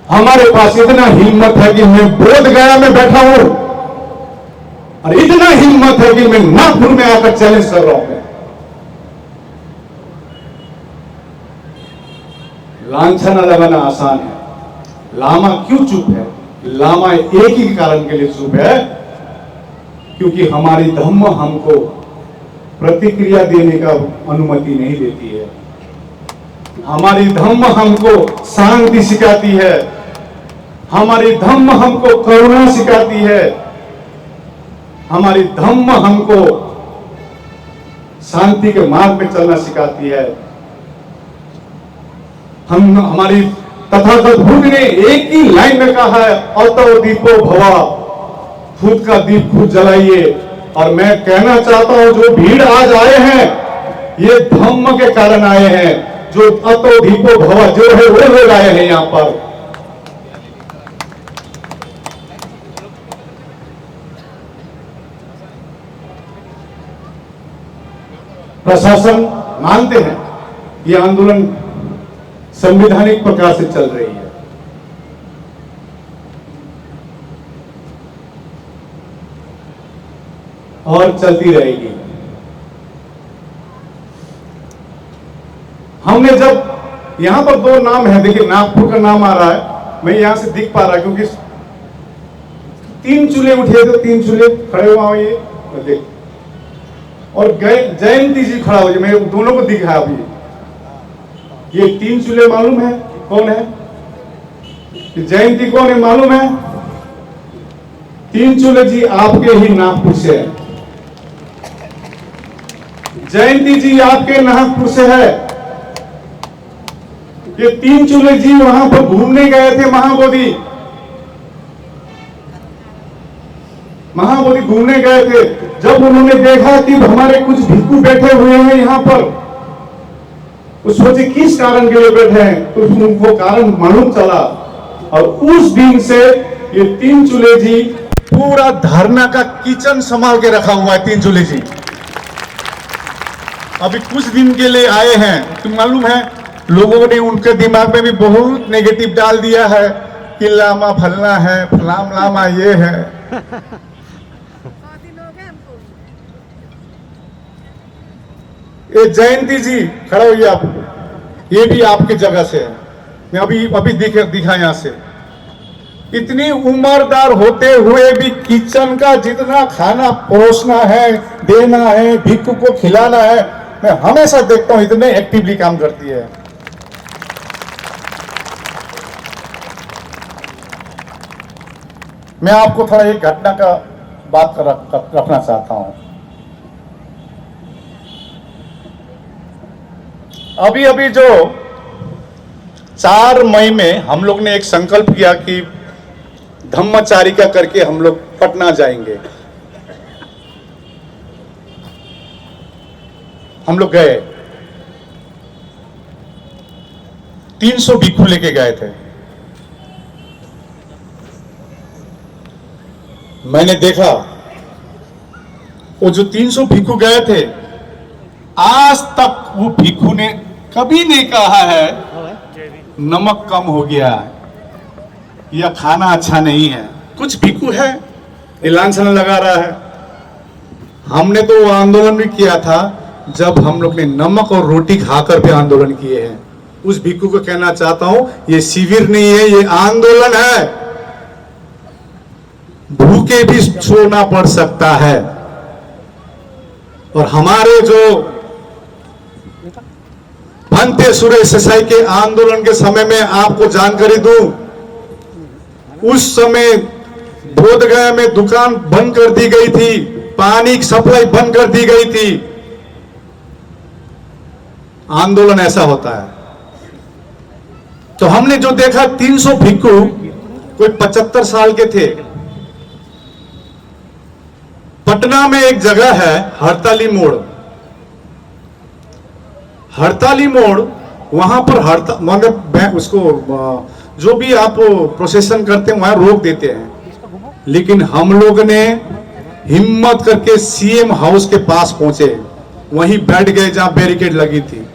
हमारे पास इतना हिम्मत है कि मैं बोध गया में बैठा हूं, और इतना हिम्मत है कि मैं नागपुर में आकर चैलेंज कर रहा हूं। लांछना लगाना आसान है। लामा क्यों चुप है? लामा एक ही कारण के लिए चुप है, क्योंकि हमारी धम्म हमको प्रतिक्रिया देने का अनुमति नहीं देती है। हमारी धम्म हमको शांति सिखाती है, हमारी धम्म हमको करुणा सिखाती है, हमारी धम्म हमको शांति के मार्ग में चलना सिखाती है। हमारी तथागत बुद्ध ने एक ही लाइन में कहा है, अतो दीपो भवा, खुद का दीप खुद जलाइए। और मैं कहना चाहता हूं, जो भीड़ आज आए हैं, ये धम्म के कारण आए हैं। जो अतो दीपो भवा जो है वो लोग आए हैं यहां पर। प्रशासन मानते हैं ये आंदोलन संवैधानिक प्रकार से चल रही है, और चलती रहेगी। हमने जब यहां पर 2 नाम है, देखिए नागपुर का नाम आ रहा है, मैं यहां से दिख पा रहा क्योंकि 3 चूल्हे उठे थे, 3 चूल्हे खड़े हुआ ये देख, और जयंती जी खड़ा हो जाए, मैं दोनों को दिखाया अभी। ये 3 चूल्हे मालूम है कौन है? जयंती कौन है मालूम है? 3 चूल्हे जी आपके ही नागपुर से है। जयंती जी आपके नागपुर से है। ये 3 चूल्हे जी वहां पर घूमने गए थे महाबोधि। महाबोधि घूमने गए थे, जब उन्होंने देखा कि हमारे कुछ भिक्षु बैठे हुए हैं यहाँ पर, वो सोचे किस कारण के लिए बैठे हैं, तो उनको कारण मालूम चला। और उस दिन से ये तीन चूल्हे जी पूरा धरना का किचन संभाल के रखा हुआ है। तीन चूल्हे जी अभी कुछ दिन के लिए आए हैं, तो मालूम है लोगों ने उनके दिमाग में भी बहुत नेगेटिव डाल दिया है कि लामा फलना है, फलाम लामा ये है। ये जयंती जी खड़ा होइए आप, ये भी आपकी जगह से है। मैं अभी दिखा यहां से, इतनी उम्रदार होते हुए भी किचन का जितना खाना परोसना है, देना है, भिक्षु को खिलाना है, मैं हमेशा देखता हूं इतने एक्टिवली काम करती है। मैं आपको थोड़ा एक घटना का बात रखना चाहता हूं। अभी अभी जो 4 मई में हम लोग ने एक संकल्प किया कि धम्मचारिका करके हम लोग पटना जाएंगे। हम लोग गए, 300 भिक्षु लेके गए थे। मैंने देखा वो जो 300 भिक्षु गए थे, आज तक वो भिक्षु ने कभी नहीं कहा है नमक कम हो गया या खाना अच्छा नहीं है। कुछ भिक्षु है लांछन लगा रहा है। हमने तो वो आंदोलन भी किया था जब हम लोग ने नमक और रोटी खाकर भी आंदोलन किए हैं। उस भिक्षु को कहना चाहता हूं, ये शिविर नहीं है, ये आंदोलन है। भूखे भी छोड़ना पड़ सकता है। और हमारे जो भंते सुरेश देसाई के आंदोलन के समय में आपको जानकारी दूं, उस समय बोधगया में दुकान बंद कर दी गई थी, पानी की सप्लाई बंद कर दी गई थी। आंदोलन ऐसा होता है। तो हमने जो देखा 300 भिक्षु कोई 75 साल के थे। पटना में एक जगह है हड़ताली मोड़। हड़ताली मोड़, वहां पर मैं उसको जो भी आप प्रोसेसन करते हैं वहां रोक देते हैं, लेकिन हम लोग ने हिम्मत करके सीएम हाउस के पास पहुंचे, वहीं बैठ गए जहां बैरिकेड लगी थी।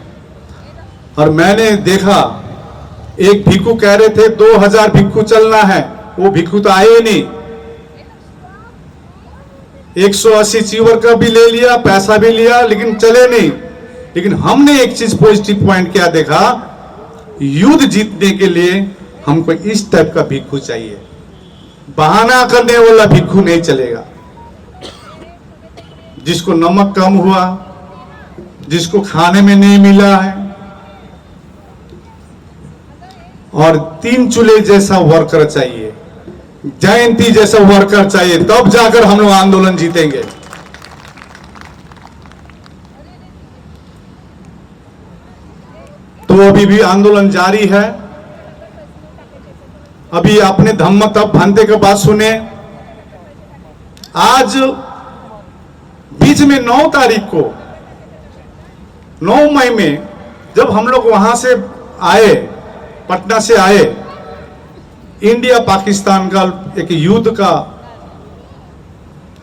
और मैंने देखा एक भिक्षु कह रहे थे 2000 भिक्षु चलना है, वो भिक्षु तो आए ही नहीं। 180 चीवर का भी ले लिया, पैसा भी लिया, लेकिन चले नहीं। लेकिन हमने एक चीज पॉजिटिव पॉइंट क्या देखा, युद्ध जीतने के लिए हमको इस टाइप का भिक्षु चाहिए। बहाना करने वाला भिक्षु नहीं चलेगा। जिसको नमक कम हुआ, जिसको खाने में नहीं मिला है, और 3 चूल्हे जैसा वर्कर चाहिए, जयंती जैसा वर्कर चाहिए, तब जाकर हम लोग आंदोलन जीतेंगे। तो अभी भी आंदोलन जारी है। अभी आपने धम्म तब भांते की बात सुने। आज बीच में 9 तारीख को, 9 मई में जब हम लोग वहां से आए, पटना से आए, इंडिया पाकिस्तान का एक युद्ध का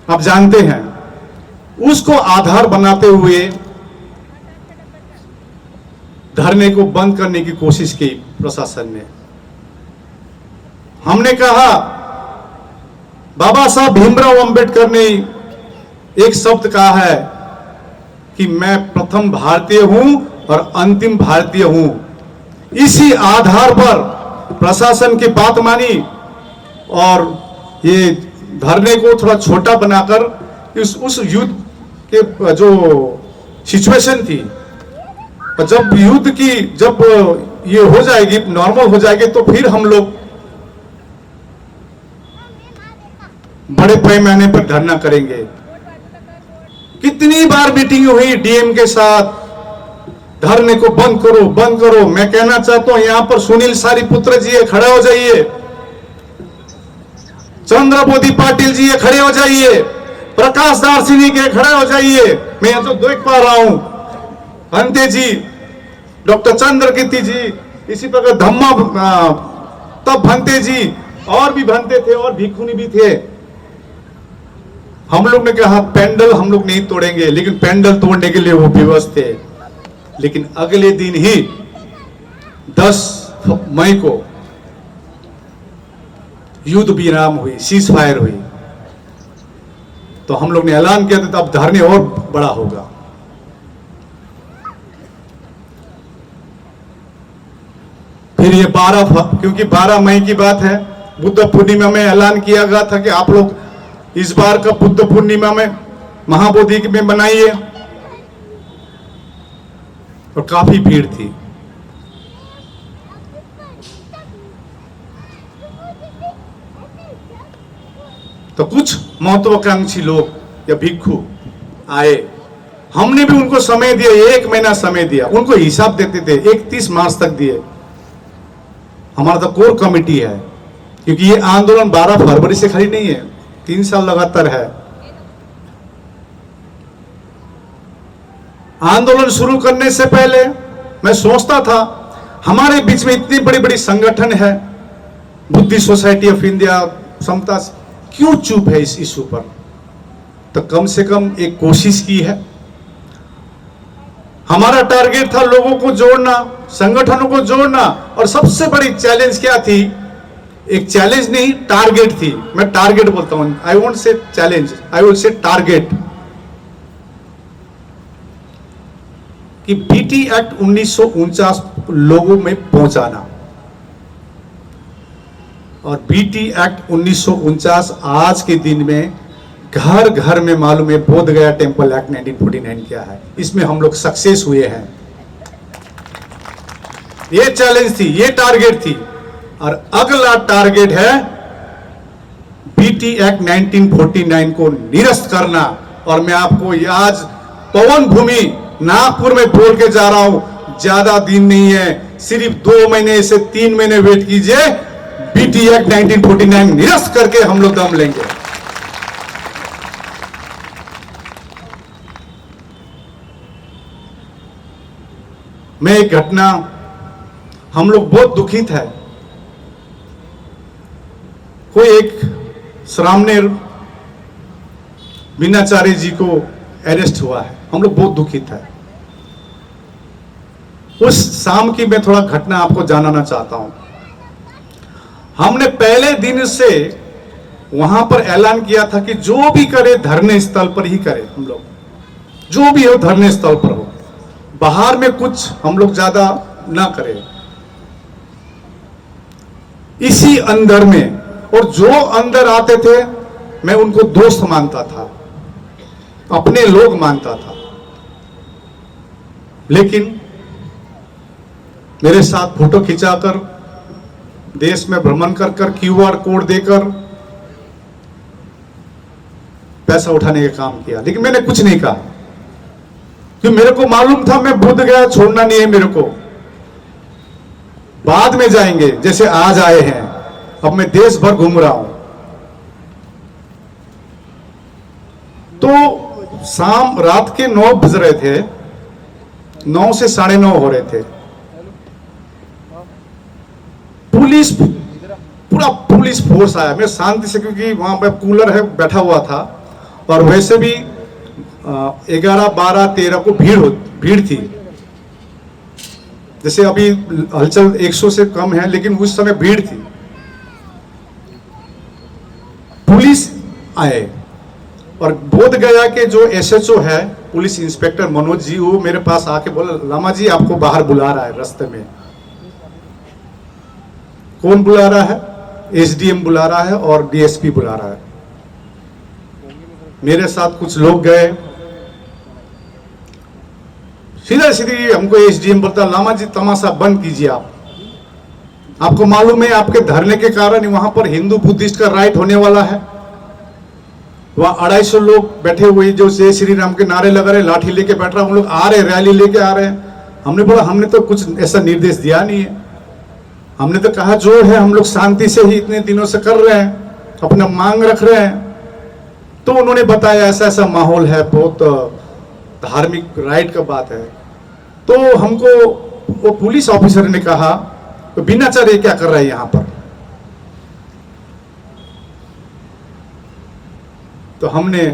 आप जानते हैं, उसको आधार बनाते हुए धरने को बंद करने की कोशिश की प्रशासन ने। हमने कहा, बाबा साहब भीमराव अंबेडकर ने एक शब्द कहा है कि मैं प्रथम भारतीय हूं और अंतिम भारतीय हूं। इसी आधार पर प्रशासन की बात मानी और ये धरने को थोड़ा छोटा बनाकर उस युद्ध के जो सिचुएशन थी, जब युद्ध की जब ये हो जाएगी, नॉर्मल हो जाएगी, तो फिर हम लोग बड़े पैमाने पर धरना करेंगे। कितनी बार मीटिंग हुई डीएम के साथ, धरने को बंद करो, बंद करो। मैं कहना चाहता हूं, यहां पर सुनील सारीपुत्र जी खड़ा हो जाइए। चंद्रबोधी पाटिल जी ये खड़े हो जाइए, प्रकाश दार्शनिक के खड़े हो जाइए। मैं यहाँ तो देख पा रहा हूं भंते जी, डॉक्टर चंद्रकीर्ति जी, इसी प्रकार धम्मा तब भंते जी, और भी भंते थे और भिक्षुनी भी थे। हम लोग ने कहा पेंडल हम लोग नहीं तोड़ेंगे, लेकिन पेंडल तोड़ने के लिए वो विवश थे। लेकिन अगले दिन ही 10 मई को युद्ध विराम हुई, सीज फायर हुई, तो हम लोग ने ऐलान किया था अब धरने और बड़ा होगा। फिर ये 12 क्योंकि 12 मई की बात है, बुद्ध पूर्णिमा में ऐलान किया गया था कि आप लोग इस बार का बुद्ध पूर्णिमा में महाबोधि में बनाइए, और काफी भीड़ थी। तो कुछ महत्वाकांक्षी लोग या भिक्षु आए, हमने भी उनको समय दिया, 1 महीना समय दिया, उनको हिसाब देते थे, 31 मार्च तक दिए। हमारा तो कोर कमेटी है, क्योंकि ये आंदोलन 12 फरवरी से खड़ी नहीं है, 3 साल लगातार है। आंदोलन शुरू करने से पहले मैं सोचता था हमारे बीच में इतनी बड़ी बड़ी संगठन है, बुद्धिस्ट सोसाइटी ऑफ इंडिया, समता, क्यों चुप है इस इशू पर? तो कम से कम एक कोशिश की है। हमारा टारगेट था लोगों को जोड़ना, संगठनों को जोड़ना, और सबसे बड़ी चैलेंज क्या थी? एक चैलेंज नहीं, टारगेट थी। मैं टारगेट बोलता हूं, I won't say challenge, I will say target, कि बीटी एक्ट 1949 लोगों में पहुंचाना। और बीटी एक्ट 1949 आज के दिन में घर घर में मालूम है। बोध गया टेम्पल एक्ट 1949 क्या है, इसमें हम लोग सक्सेस हुए हैं। ये चैलेंज थी, ये टारगेट थी। और अगला टारगेट है बीटी एक्ट 1949 को निरस्त करना। और मैं आपको आज पवन भूमि नागपुर में बोल के जा रहा हूं, ज्यादा दिन नहीं है, सिर्फ 2 महीने से 3 महीने वेट कीजिए, बीटी एक्ट 1949 निरस्त करके हम लोग दम लेंगे। मैं एक घटना, हम लोग बहुत दुखित है। कोई एक श्रामनेर मीनाचार्य जी को अरेस्ट हुआ है, हम लोग बहुत दुखित है। उस शाम की मैं थोड़ा घटना आपको जानना चाहता हूं। हमने पहले दिन से वहां पर ऐलान किया था कि जो भी करे धरने स्थल पर ही करे, हम लोग जो भी हो धरने स्थल पर हो, बाहर में कुछ हम लोग ज्यादा ना करें। इसी अंदर में, और जो अंदर आते थे मैं उनको दोस्त मानता था, अपने लोग मानता था। लेकिन मेरे साथ फोटो खिंचाकर, देश में भ्रमण कर कर, क्यूआर कोड देकर पैसा उठाने का काम किया। लेकिन मैंने कुछ नहीं कहा, क्योंकि मेरे को मालूम था मैं बोध गया छोड़ना नहीं है मेरे को। बाद में जाएंगे, जैसे आज आए हैं, अब मैं देश भर घूम रहा हूं। तो शाम रात के 9 बज रहे थे, 9 से 9:30 हो रहे थे। पुलिस, पूरा पुलिस फोर्स आया। मैं शांति से, क्योंकि वहां पे कूलर है, बैठा हुआ था। और वैसे भी 11, 12, 13 को भीड़ थी। जैसे अभी हलचल 100 से कम है, लेकिन उस समय भीड़ थी। पुलिस आए, और बोध गया के जो एसएचओ है, पुलिस इंस्पेक्टर मनोज जी, वो मेरे पास आके बोला, लामा जी आपको बाहर बुला रहा है रास्ते में। कौन बुला रहा है? एसडीएम बुला रहा है और डीएसपी बुला रहा है। मेरे साथ कुछ लोग गए, सीधा सीधी हमको एसडीएम बोलता, लामा जी तमाशा बंद कीजिए आप। आपको मालूम है आपके धरने के कारण वहां पर हिंदू बुद्धिस्ट का राइट होने वाला है। वहां 250 लोग बैठे हुए जो जय श्री राम के नारे लगा रहे, लाठी लेके बैठ रहा, हम लोग आ रहे, रैली लेके आ रहे हैं। हमने बोला हमने तो कुछ ऐसा निर्देश दिया नहीं है, हमने तो कहा जो है हम लोग शांति से ही इतने दिनों से कर रहे हैं, अपना मांग रख रहे हैं। तो उन्होंने बताया ऐसा ऐसा माहौल है, बहुत धार्मिक राइट का बात है। तो हमको वो पुलिस ऑफिसर ने कहा तो बिनाचर ये क्या कर रहा है यहाँ पर। तो हमने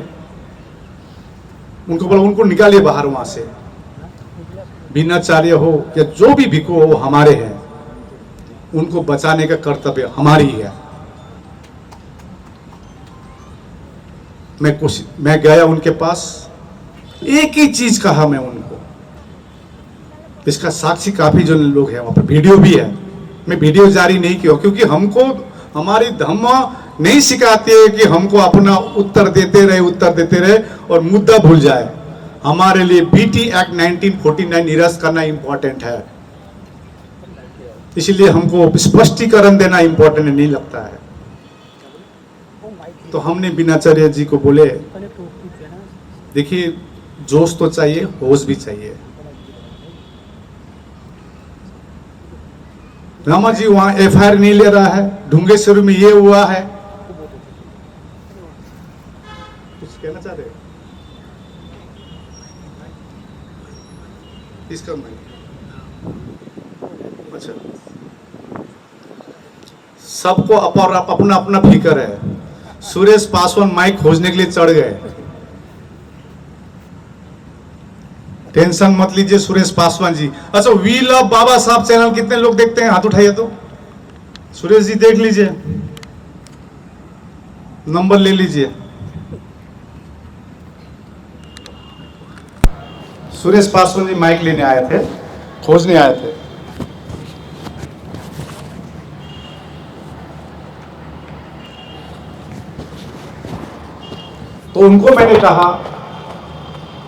उनको बोला उनको निकालिए बाहर वहां से, बिनाचार्य हो या जो भी भिखो वो हमारे हैं, उनको बचाने का कर्तव्य हमारी है। मैं गया उनके पास, एक ही चीज कहा मैं उनको, इसका साक्षी काफी जो लोग हैं वहां पर, वीडियो भी है। मैं वीडियो जारी नहीं किया क्योंकि हमको हमारी धम्म नहीं सिखाती है कि हमको अपना उत्तर देते रहे और मुद्दा भूल जाए। हमारे लिए बीटी एक्ट 1949 निरस्त करना इंपॉर्टेंट है, इसलिए हमको स्पष्टीकरण देना इंपॉर्टेंट नहीं लगता है। तो हमने बिनाचार्य जी को बोले, देखिए जोश तो चाहिए, होश भी चाहिए। रामा जी वहां एफआईआर नहीं ले रहा है, ढूंगेश्वरी में ये हुआ है। कुछ कहना चाह रहे हो? इसका अच्छा, सबको अपना अपना फिक्र है। सुरेश पासवान माइक खोजने के लिए चढ़ गए, टेंशन मत लीजिए सुरेश पासवान जी। अच्छा, वी लव बाबा साहब चैनल कितने लोग देखते हैं, हाथ उठाइए तो। सुरेश जी देख लीजिए, नंबर ले लीजिए। सुरेश पासवान जी माइक लेने आए थे, खोजने आए थे। तो उनको मैंने कहा,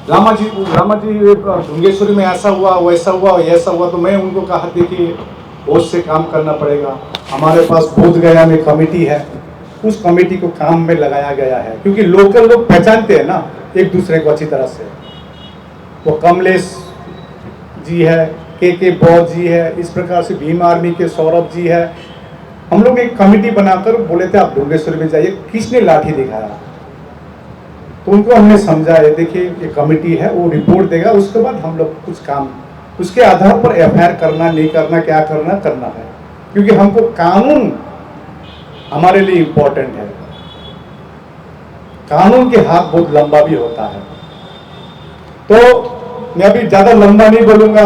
रामा जी ढूंगेश्वरी में ऐसा हुआ, वैसा हुआ, ऐसा हुआ। तो मैं उनको कहा, देखिए होश से काम करना पड़ेगा। हमारे पास बोधगया में कमेटी है, उस कमेटी को काम में लगाया गया है, क्योंकि लोकल लोग पहचानते हैं ना एक दूसरे को अच्छी तरह से। वो कमलेश जी है, के बौद्ध जी है, इस प्रकार से भीम आर्मी के सौरभ जी है। हम लोग एक कमेटी बनाकर बोले थे आप ढूंगेश्वरी में जाइए। किसने लाठी दिखाया? तो उनको हमने समझाया, देखिए ये कमेटी है, वो रिपोर्ट देगा, उसके बाद हम लोग कुछ काम उसके आधार पर एफआईआर करना नहीं करना, क्या करना है, क्योंकि हमको कानून हमारे लिए इंपॉर्टेंट है। कानून के हाथ बहुत लंबा भी होता है। तो मैं अभी ज्यादा लंबा नहीं बोलूंगा,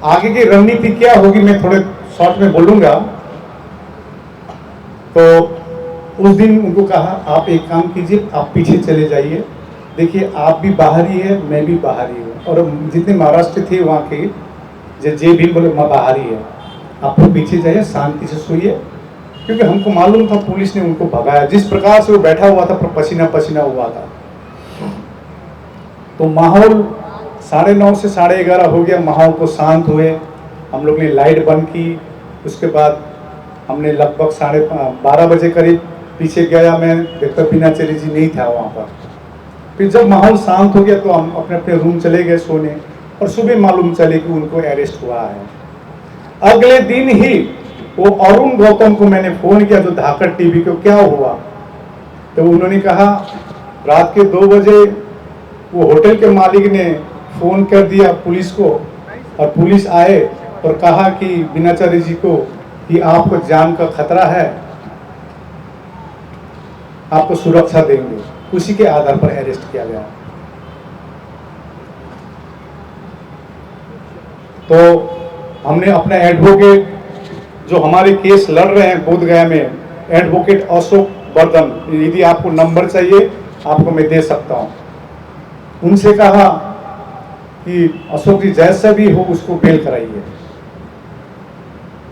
आगे की रणनीति क्या होगी मैं थोड़े शॉर्ट में बोलूंगा। तो उस दिन उनको कहा, आप एक काम कीजिए, आप पीछे चले जाइए। देखिए आप भी बाहरी है, मैं भी बाहरी हूँ, और जितने महाराष्ट्र थे वहाँ के जे भीम बोले मैं बाहरी है, आप लोग पीछे जाइए, शांति से सोइए। क्योंकि हमको मालूम था पुलिस ने उनको भगाया, जिस प्रकार से वो बैठा हुआ था पसीना पसीना हुआ था। तो माहौल 9:30 से 11:30 हो गया, माहौल को शांत हुए। हम लोग ने लाइट बंद की, उसके बाद हमने लगभग 12:30 बजे करीब पीछे गया मैं, देखता बिनाचार्य जी नहीं था वहाँ पर। फिर जब माहौल शांत हो गया तो हम अपने अपने रूम चले गए सोने, और सुबह मालूम चले कि उनको अरेस्ट हुआ है। अगले दिन ही वो अरुण गौतम को मैंने फोन किया, जो धाकड़ टीवी को, क्या हुआ? तो उन्होंने कहा रात के 2 बजे वो होटल के मालिक ने फोन कर दिया पुलिस को, और पुलिस आए और कहा कि बिनाचार्य जी को कि आपको जान का खतरा है, आपको सुरक्षा देंगे। उसी के आधार पर अरेस्ट किया गया। तो हमने अपना एडवोकेट, जो हमारे केस लड़ रहे हैं बोधगया में, एडवोकेट अशोक वर्धन, यदि आपको नंबर चाहिए आपको मैं दे सकता हूं, उनसे कहा कि अशोक जी जैसा भी हो उसको बेल कराइए।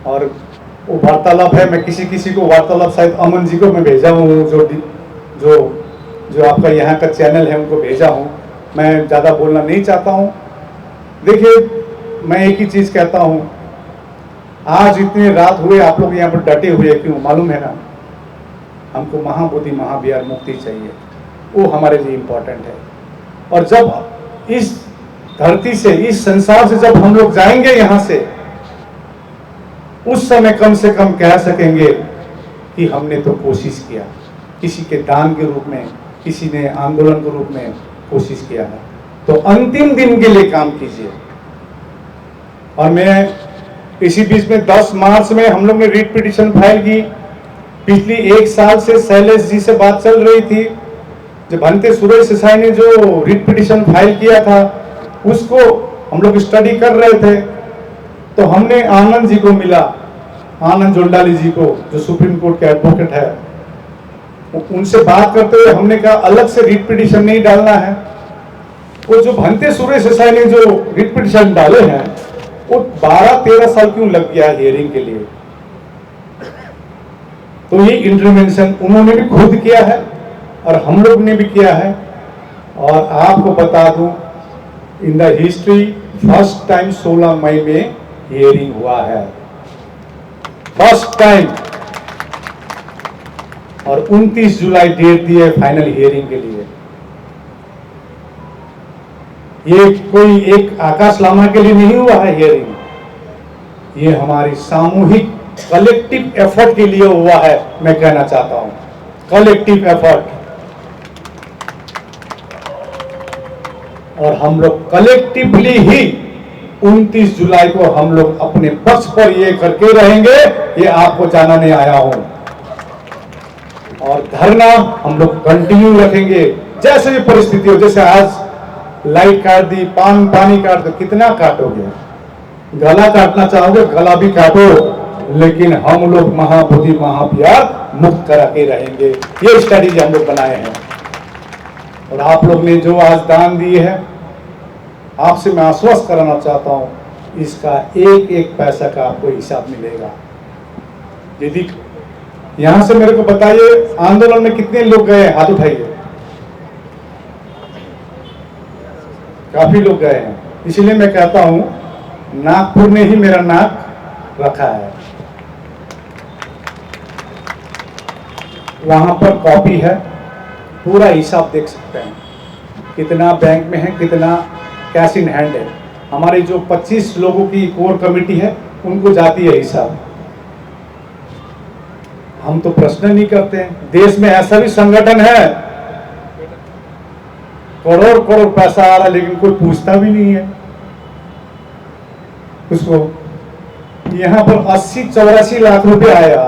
और वो वार्तालाप है, मैं किसी को वार्तालाप शायद अमन जी को मैं भेजा हूँ, जो आपका यहाँ का चैनल है उनको भेजा हूँ। मैं ज़्यादा बोलना नहीं चाहता हूँ। देखिए मैं एक ही चीज़ कहता हूँ, आज इतनी रात हुए आप लोग यहाँ पर डटे हुए क्यों मालूम है ना? हमको महाबोधि महाविहार मुक्ति चाहिए, वो हमारे लिए इम्पोर्टेंट है। और जब इस धरती से, इस संसार से जब हम लोग जाएंगे यहाँ से, उस समय कम से कम कह सकेंगे कि हमने तो कोशिश किया, किसी के दान के रूप में, किसी ने आंदोलन के रूप में कोशिश किया है। तो अंतिम दिन के लिए काम कीजिए। और मैं इसी बीच में 10 मार्च में हम लोग ने रीट पिटीशन फाइल की। पिछली 1 साल से शैलेश जी से बात चल रही थी, जो भंते सुरेश देसाई ने जो रीट पिटीशन फाइल किया था उसको हम लोग स्टडी कर रहे थे। तो हमने आनंद जी को मिला, आनंद जोंडाली जी को, जो सुप्रीम कोर्ट के एडवोकेट है, उनसे बात करते हुए हमने कहा अलग से रीट पिटीशन नहीं डालना है। वो जो भंते सुरेश देसाई ने जो रीट पिटीशन डाले हैं वो 12-13 साल क्यों लग गया हियरिंग के लिए। तो ये इंटरवेंशन उन्होंने भी खुद किया है और हम लोग ने भी किया है। और आपको बता दूं, in the history first time 16 मई में हियरिंग हुआ है, फर्स्ट टाइम। और 29 जुलाई डेट दी है फाइनल हियरिंग के लिए। ये कोई एक आकाश लामा के लिए नहीं हुआ है हियरिंग, ये हमारी सामूहिक कलेक्टिव एफर्ट के लिए हुआ है। मैं कहना चाहता हूं कलेक्टिव एफर्ट। और हम लोग कलेक्टिवली ही 29 जुलाई को हम लोग अपने पक्ष पर ये करके रहेंगे, ये आपको जानने आया हूं। और धरना हम लोग कंटिन्यू रखेंगे जैसे भी परिस्थिति हो। जैसे आज लाइट काट दी, पानी काट दो, कितना काटोगे? गला काटना चाहोगे गला भी काटो, लेकिन हम लोग महाबोधि महाप्यार मुक्त करा के रहेंगे। ये स्ट्रेटेजी हम लोग बनाए हैं। और आप लोग ने जो आज दान दी है, आपसे मैं आश्वस्त कराना चाहता हूं, इसका एक एक पैसा का आपको हिसाब मिलेगा। यदि यहां से मेरे को बताइए आंदोलन में कितने लोग गए, हाथ उठाइए। काफी लोग गए हैं। इसलिए मैं कहता हूं नागपुर ने ही मेरा नाक रखा है। वहां पर कॉपी है, पूरा हिसाब देख सकते हैं, कितना बैंक में है, कितना कैश इन हैंड है। हमारे जो 25 लोगों की कोर कमेटी है उनको जाती है हिसाब। हम तो प्रश्न नहीं करते हैं। देश में ऐसा भी संगठन है, करोड़ करोड़ पैसा आ रहा है लेकिन कोई पूछता भी नहीं है उसको। यहां पर 80-84 लाख रुपए आया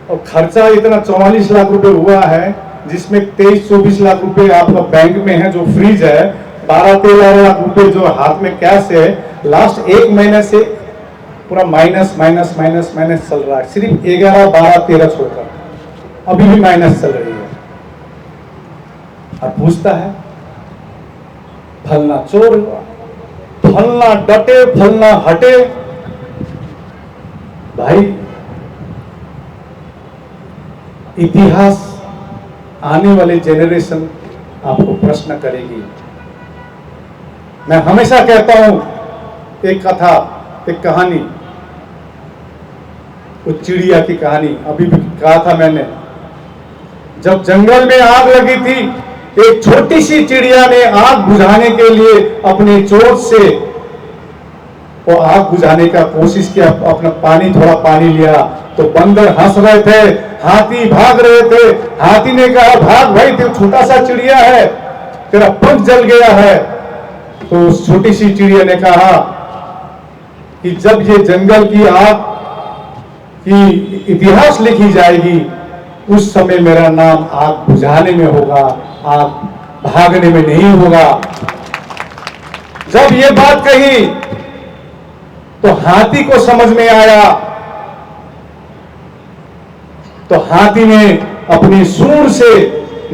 और खर्चा इतना 44 लाख रुपए हुआ है, जिसमें 23-24 लाख रुपए आपका बैंक में है जो फ्रीज है, 12-13 लाख रुपए जो हाथ में कैश है। लास्ट 1 महीने से पूरा माइनस माइनस माइनस माइनस चल रहा है, सिर्फ 11, 12, 13 छोड़कर अभी भी माइनस चल रही है। और पूछता है फलना चोर हुआ, फलना डटे, फलना हटे। भाई इतिहास आने वाले जेनरेशन आपको प्रश्न करेगी। मैं हमेशा कहता हूं एक कथा, एक कहानी, वो चिड़िया की कहानी अभी भी कहा था मैंने। जब जंगल में आग लगी थी, एक छोटी सी चिड़िया ने आग बुझाने के लिए अपने चोंच से वो आग बुझाने का कोशिश किया, अपना थोड़ा पानी लिया, तो बंदर हंस रहे थे, हाथी भाग रहे थे। हाथी ने कहा भाग भाई, तू छोटा सा चिड़िया है, तेरा पंख जल गया है। तो उस छोटी सी चिड़िया ने कहा कि जब ये जंगल की आग की इतिहास लिखी जाएगी, उस समय मेरा नाम आग बुझाने में होगा, आग भागने में नहीं होगा। जब ये बात कही तो हाथी को समझ में आया, तो हाथी ने अपनी सूंड से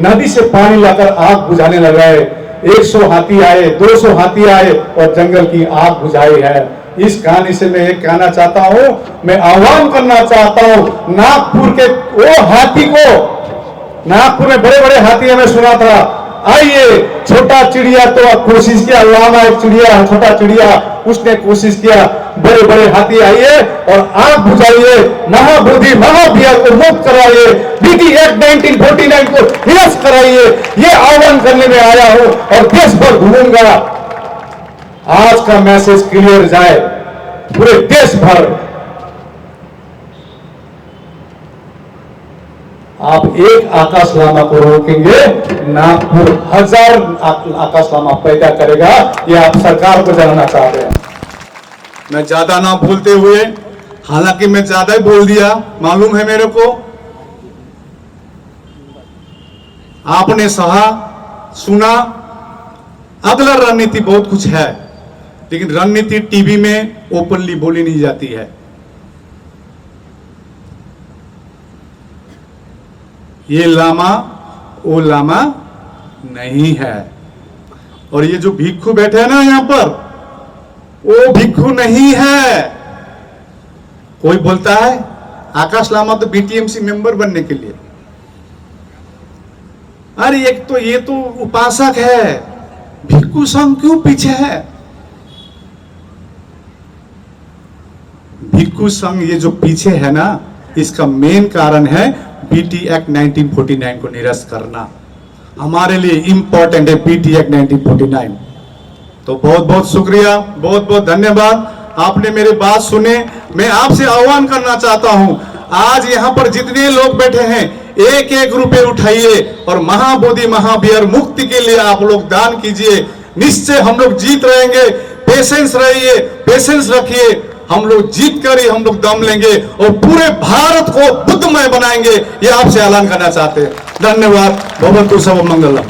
नदी से पानी लाकर आग बुझाने लगाए। 100 हाथी आए, 200 हाथी आए और जंगल की आग बुझाई है। इस कहानी से मैं एक कहना चाहता हूं, मैं आह्वान करना चाहता हूं नागपुर के वो हाथी को। नागपुर में बड़े बड़े हाथी हमें सुना था, आइए छोटा चिड़िया तो कोशिश किया, लामा एक चिड़िया, छोटा चिड़िया, उसने कोशिश किया, बड़े बड़े हाथी आइए और आग बुझाइए, महाबोधि महाभियान को मुक्त कराइए, बीटी एक्ट 1949 को निरस्त कराइए। ये आह्वान करने में आया हूं और देश भर घूमूंगा। आज का मैसेज क्लियर जाए पूरे देश भर। आप एक आकाश लामा को रोकेंगे, नागपुर 1000 आकाश लामा पैदा करेगा। ये आप सरकार को जानना चाहते हैं। मैं ज्यादा ना बोलते हुए, हालांकि मैं ज्यादा ही बोल दिया, मालूम है मेरे को। आपने सहा सुना, अगला रणनीति बहुत कुछ है, लेकिन रणनीति टीवी में ओपनली बोली नहीं जाती है। ये लामा वो लामा नहीं है, और ये जो भिक्खु बैठे हैं ना यहां पर, वो भिक्खु नहीं है। कोई बोलता है आकाश लामा तो बीटीएमसी मेंबर बनने के लिए, अरे एक तो ये तो उपासक है, भिक्खु संघ क्यों पीछे है? भिक्खु संघ ये जो पीछे है ना, इसका मेन कारण है पीटी एक्ट 1949 को निरस्त करना। हमारे लिए इंपॉर्टेंट है पीटी एक्ट 1949। तो बहुत बहुत शुक्रिया, बहुत बहुत धन्यवाद, आपने मेरी बात सुने। मैं आपसे आह्वान करना चाहता हूं, आज यहां पर जितने लोग बैठे हैं, एक एक रुपए उठाइए और महाबोधि महावीर मुक्ति के लिए आप लोग दान कीजिए। निश्चय हम लोग जीत रहेंगे। पेशेंस रहिए, पेशेंस रखिए, हम लोग जीत कर ही हम लोग दम लेंगे और पूरे भारत को बुद्धमय बनाएंगे, ये आपसे ऐलान करना चाहते हैं। धन्यवाद। भवन्तु सर्वं मंगलम।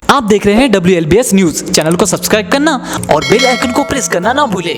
आप देख रहे हैं WLBS न्यूज। चैनल को सब्सक्राइब करना और बेल आइकन को प्रेस करना ना भूले।